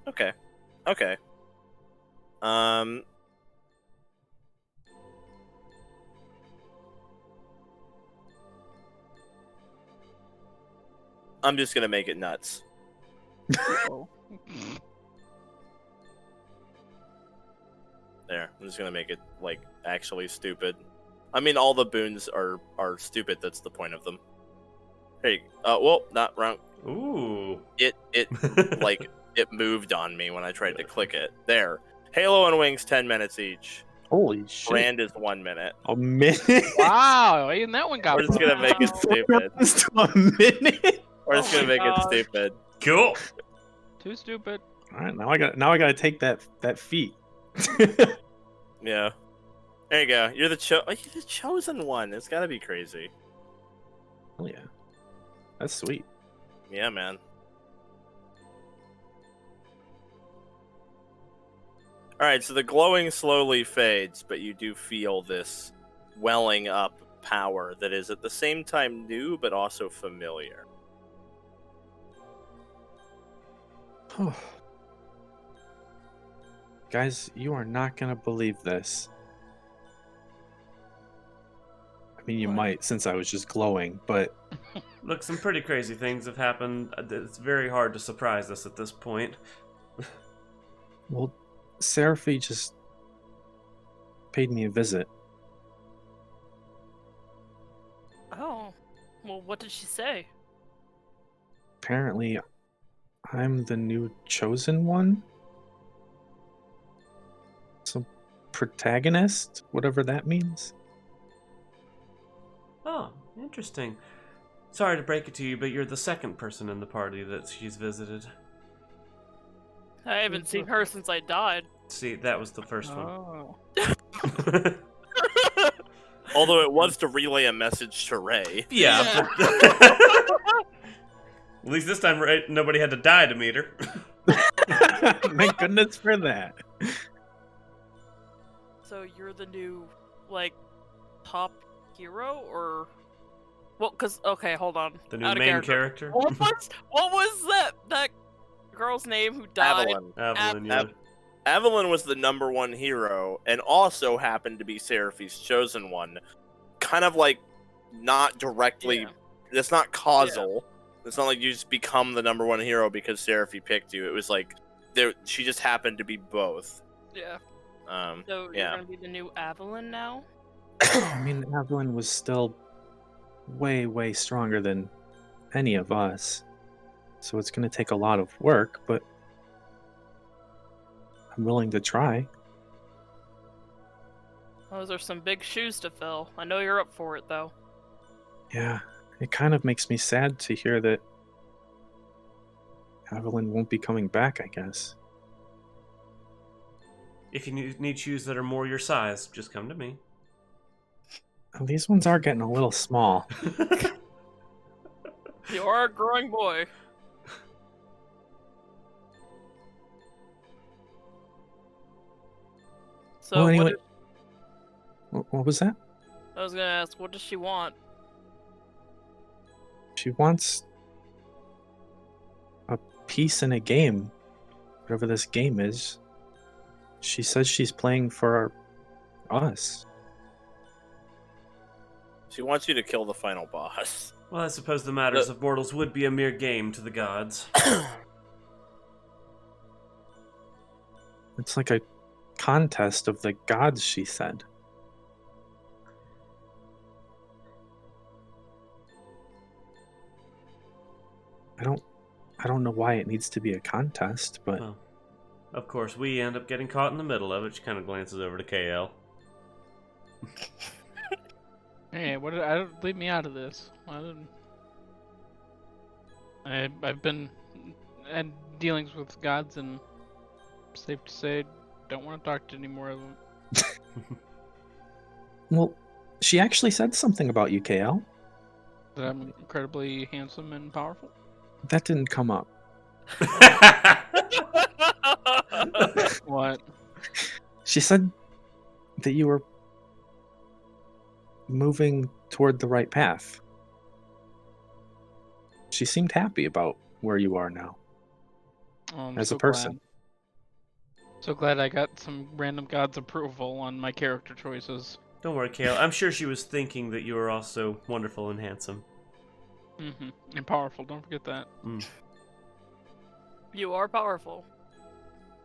Okay. I'm just gonna make it nuts. Oh. There, I'm just gonna make it like actually stupid. I mean, all the boons are stupid. That's the point of them. Hey, well, not wrong. Ooh. It like it moved on me when I tried to click it. There, Halo and Wings 10 minutes each. Holy shit! Brand is 1 minute. A minute. Wow, even that one got We're just gonna make it stupid. Just a minute. We're just gonna make it stupid. Cool. Too stupid. All right, now I gotta take that feat. Yeah. There you go. You're the chosen one. It's gotta be crazy. Oh yeah, that's sweet. Yeah, man. Alright, so the glowing slowly fades, but you do feel this welling up power that is at the same time new, but also familiar. Guys, you are not gonna believe this. I mean, you What? might, since I was just glowing, but Look, some pretty crazy things have happened. It's very hard to surprise us at this point. well, Seraphy just paid me a visit. Oh, well, what did she say? Apparently, I'm the new chosen one. Some protagonist, whatever that means. Oh, interesting. Sorry to break it to you, but you're the second person in the party that she's visited. I haven't seen her since I died. See, that was the first Oh. one. Although it was to relay a message to Raye. Yeah. At least this time, right, nobody had to die to meet her. Thank goodness for that. So you're the new, like, top hero, or? Well, okay, hold on. The new Out of main character. What was that girl's name who died? Avalon. Evelyn, yeah. Avalon was the #1 hero, and also happened to be Seraphy's chosen one. Kind of like, not directly. Yeah. It's not causal. It's not like you just become the #1 hero because Seraphy picked you. It was like, she just happened to be both. Yeah. So you're yeah. gonna be the new Avalon now? I mean, Evelyn was still way, way stronger than any of us. So it's going to take a lot of work, but I'm willing to try. Those are some big shoes to fill. I know you're up for it, though. Yeah, it kind of makes me sad to hear that Evelyn won't be coming back, I guess. If you need shoes that are more your size, just come to me. Oh, these ones are getting a little small. You are a growing boy. So Well, anyway, what what was that? I was gonna ask, what does she want? She wants a piece in a game, whatever this game is. She says she's playing for us. She wants you to kill the final boss. Well, I suppose the matters of mortals would be a mere game to the gods. It's like a contest of the gods, she said. I don't know why it needs to be a contest, but Well, of course, we end up getting caught in the middle of it. She kind of glances over to KL. Hey, leave me out of this. I've been had dealings with gods, and safe to say, don't want to talk to any more of them. Well, she actually said something about you, KL. That I'm incredibly handsome and powerful. That didn't come up. What? She said that you were moving toward the right path. She seemed happy about where you are now Oh, I'm as so a person. glad. So glad I got some random god's approval on my character choices. Don't worry, Kale. I'm sure she was thinking that you were also wonderful and handsome. And powerful. Don't forget that. You are powerful.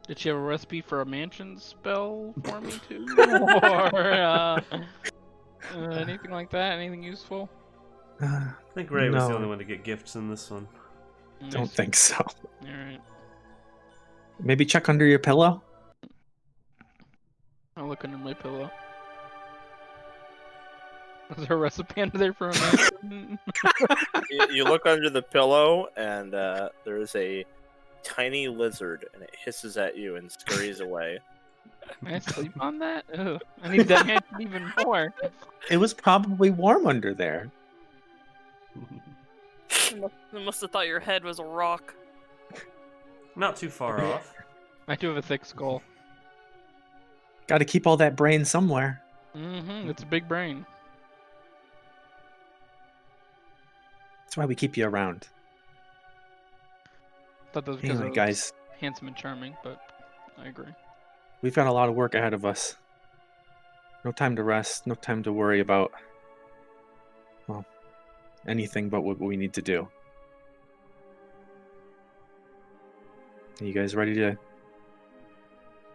Did she have a recipe for a mansion spell for me too, or anything like that? Anything useful? I think Raye was the No, only one to get gifts in this one. don't think so. All right. Maybe check under your pillow? I'll look under my pillow. Is there a recipe under there for a mansion? You look under the pillow, and there is a tiny lizard, and it hisses at you and scurries away. Can I sleep on that? Ugh, I need that mansion even more. It was probably warm under there. I must have thought your head was a rock. Not too far off. I do have a thick skull. Got to keep all that brain somewhere. It's a big brain. That's why we keep you around. Thought that was because Anyway, I was guys, handsome and charming, but I agree. we've got a lot of work ahead of us. No time to rest, no time to worry about, well, anything but what we need to do. Are you guys ready to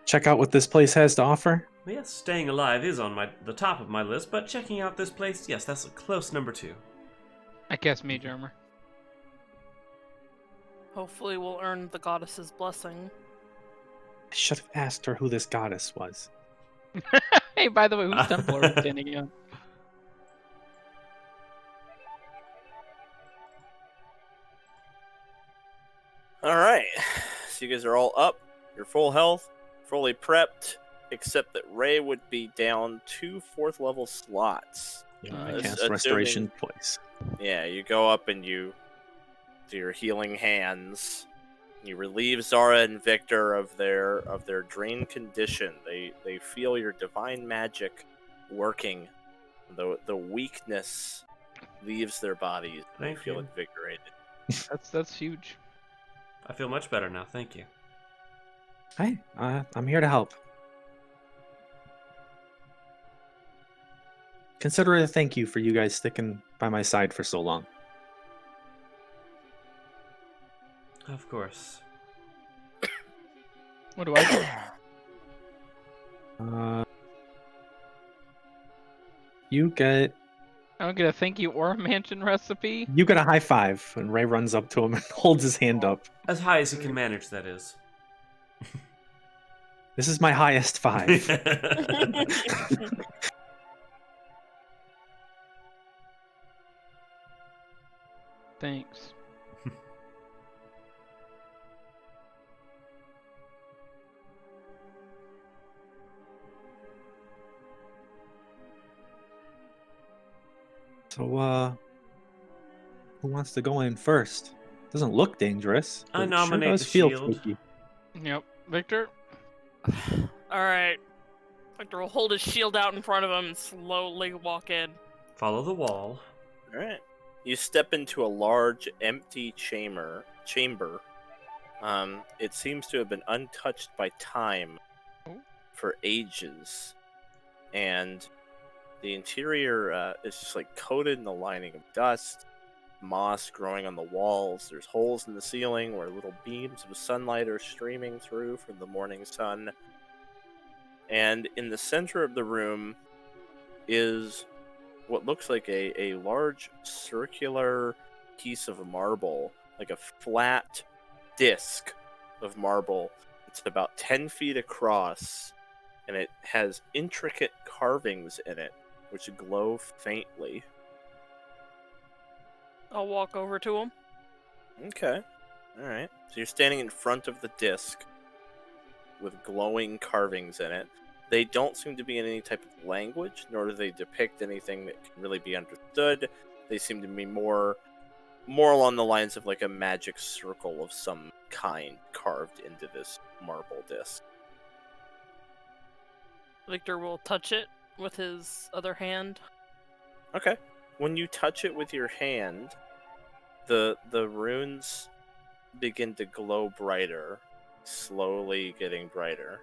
check out what this place has to offer? Yes, staying alive is on the top of my list, but checking out this place, yes, that's a close number 2. I cast mage armor. Hopefully we'll earn the goddess's blessing. I should have asked her who this goddess was. Hey, by the way, whose temple are we standing on? All right, so you guys are all up. You're full health, fully prepped, except that Raye would be down 2 4th level slots. I As- cast assuming- Restoration twice. Yeah, you go up and you do your healing hands. You relieve Zara and Victor of their drained condition. They feel your divine magic working. The weakness leaves their bodies. And they Thank feel you. invigorated. That's huge. I feel much better now, thank you. Hey, I'm here to help. Consider it a thank you for you guys sticking by my side for so long. Of course. What do I do? You get I don't get a thank you or a mansion recipe. a high five, and Ray runs up to him and holds his hand up. As high as he can manage, that is. This is my highest 5. Thanks. So, who wants to go in first? Doesn't look dangerous. I but it nominate sure does the feel shield. freaky. Yep. Victor? Alright. Victor will hold his shield out in front of him and slowly walk in. Follow the wall. All right. You step into a large, empty chamber. It seems to have been untouched by time for ages, and the interior is just like coated in the lining of dust, moss growing on the walls. There's holes in the ceiling where little beams of sunlight are streaming through from the morning sun. And in the center of the room is what looks like a large circular piece of marble, like a flat disc of marble. It's about 10 feet across, and it has intricate carvings in it, which glow faintly. I'll walk over to him. Okay. All right. So you're standing in front of the disc with glowing carvings in it. They don't seem to be in any type of language, nor do they depict anything that can really be understood. They seem to be more along the lines of like a magic circle of some kind carved into this marble disc. Victor will touch it with his other hand. Okay. When you touch it with your hand, the runes begin to glow brighter, slowly getting brighter.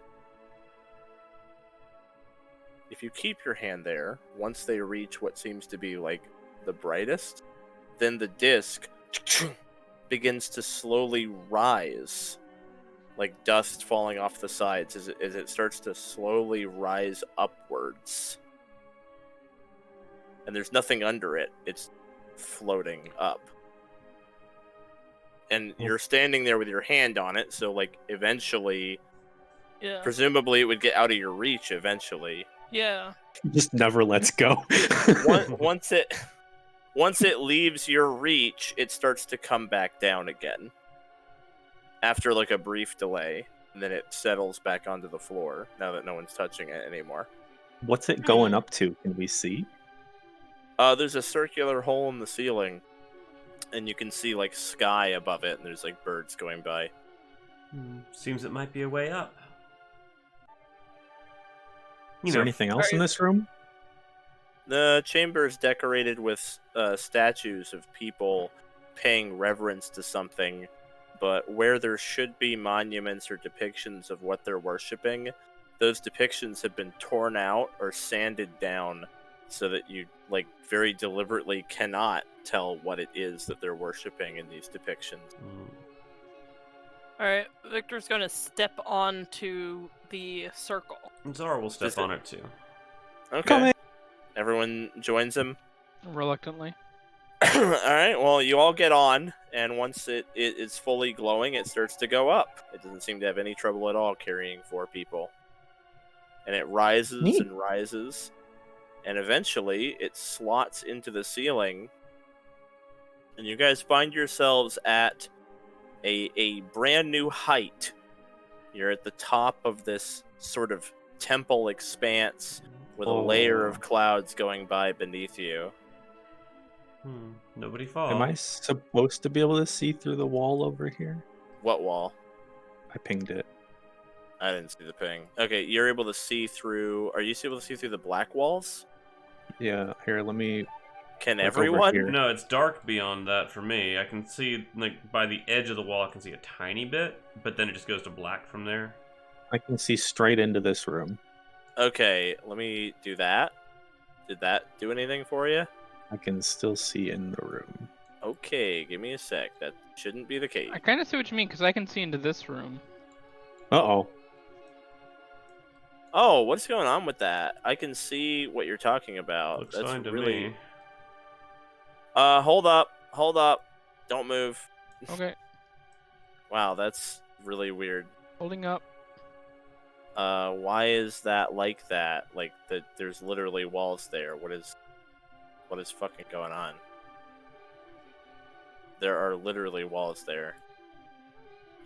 If you keep your hand there, once they reach what seems to be like the brightest, then the disc begins to slowly rise, like dust falling off the sides as it starts to slowly rise upwards. And there's nothing under it. It's floating up. And you're standing there with your hand on it, so like eventually, Yeah. presumably it would get out of your reach eventually. Yeah. It just never lets go. Once it leaves your reach, it starts to come back down again. After like a brief delay, and then it settles back onto the floor now that no one's touching it anymore. What's it going up to? Can we see? There's a circular hole in the ceiling, and you can see like sky above it, and there's like birds going by. Seems it might be a way up. Is there anything else in this room? The chamber is decorated with statues of people paying reverence to something, but where there should be monuments or depictions of what they're worshipping, those depictions have been torn out or sanded down so that you like very deliberately cannot tell what it is that they're worshipping in these depictions. Alright, Victor's gonna step onto the circle. Zara will step on it too. Okay. Everyone joins him. Reluctantly. Alright, well, you all get on, and once it is fully glowing, it starts to go up. It doesn't seem to have any trouble at all carrying 4 people. And it rises and rises, and eventually it slots into the ceiling, and you guys find yourselves at a brand new height. You're at the top of this sort of temple expanse with a layer of clouds going by beneath you. Nobody falls. Am I supposed to be able to see through the wall over here? What wall? I pinged it. I didn't see the ping. Okay, you're able to see through... Are you able to see through the black walls? Yeah, here, let me... Can Like everyone? over here. No, it's dark beyond that for me. I can see, like, by the edge of the wall, I can see a tiny bit, but then it just goes to black from there. I can see straight into this room. Okay, let me do that. Did that do anything for you? I can still see in the room. Okay, give me a sec. That shouldn't be the case. I kind of see what you mean, because I can see into this room. Uh-oh. Oh, what's going on with that? I can see what you're talking about. Looks That's fine to really... me. Hold up. Don't move. Okay, Wow, that's really weird. holding up. Why is that like that? Like, there's literally walls there. What is fucking going on? There are literally walls there.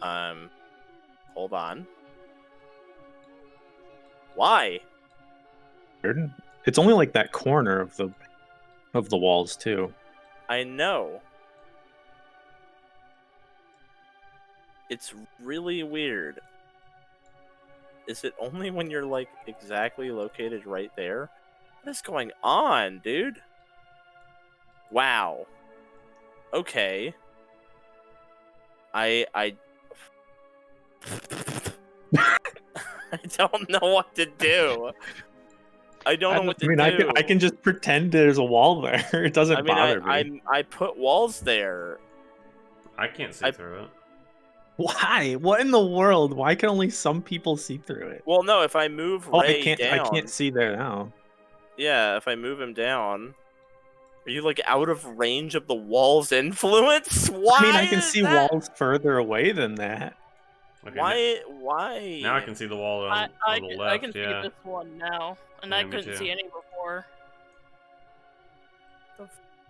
Hold on. Why? It's only like that corner of the walls too. I know. It's really weird. Is it only when you're like exactly located right there? What is going on, dude? Wow. Okay. I I don't know what to do. I don't know what to do. I can just pretend there's a wall there. It doesn't bother me. I put walls there. I can't see through it. Why? What in the world? Why can only some people see through it? Well, no, if I move Oh, Raye down... I can't see there now. Yeah, if I move him down... Are you, like, out of range of the wall's influence? Why I mean, I can is see that? walls further away than that. Okay, Why? Now I can see the wall on the left, I can yeah. see this one now, and Yeah, I me couldn't too. see any before.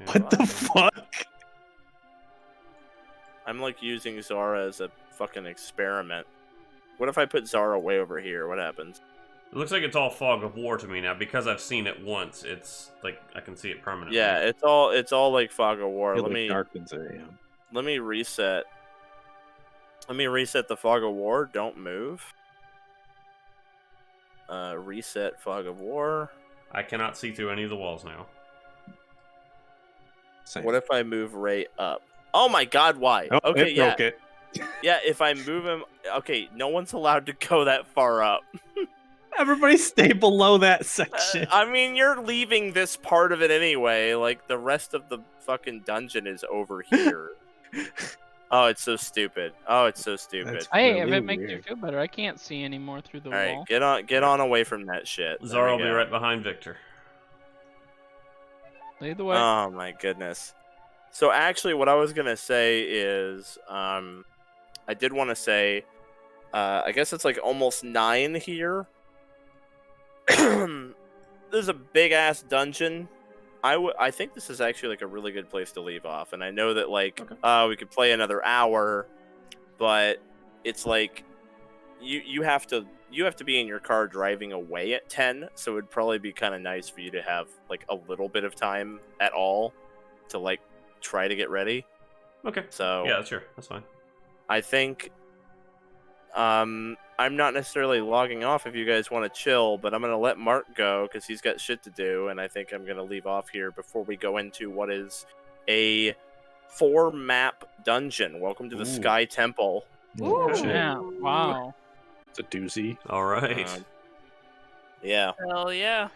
What the fuck? I'm like using Zara as a fucking experiment. What if I put Zara way over here? What happens? It looks like it's all fog of war to me now because I've seen it once. It's like I can see it permanently. Yeah, it's all like fog of war. It Let like me darkens it. Yeah. let me reset. Let me reset the fog of war. Don't move. Reset fog of war. I cannot see through any of the walls now. Same. What if I move Raye up? Oh my god, why? Oh, Okay, it yeah. broke it. Yeah, if I move him... Okay, no one's allowed to go that far up. Everybody stay below that section. I mean, you're leaving this part of it anyway. Like, the rest of the fucking dungeon is over here. Oh, it's so stupid. Oh, it's so stupid. That's Hey, if really it makes you weird. feel better, I can't see anymore through the Alright, wall. get on away from that shit. There Zara will we be go. right behind Victor. Lead the way. Oh my goodness. So actually what I was gonna say is I did want to say I guess it's like almost 9 here. This is a big ass dungeon. I think this is actually like a really good place to leave off, and I know that like we could play another hour, but it's like you have to be in your car driving away at 10, so it'd probably be kind of nice for you to have like a little bit of time at all to like try to get ready. Okay. So Yeah, sure. That's fine. I think I'm not necessarily logging off if you guys want to chill, but I'm going to let Mark go because he's got shit to do, and I think I'm going to leave off here before we go into what is a 4-map dungeon. Welcome to the Sky Temple. Oh, Ooh. shit. Yeah. Wow. It's a doozy. All right. Yeah. Hell yeah.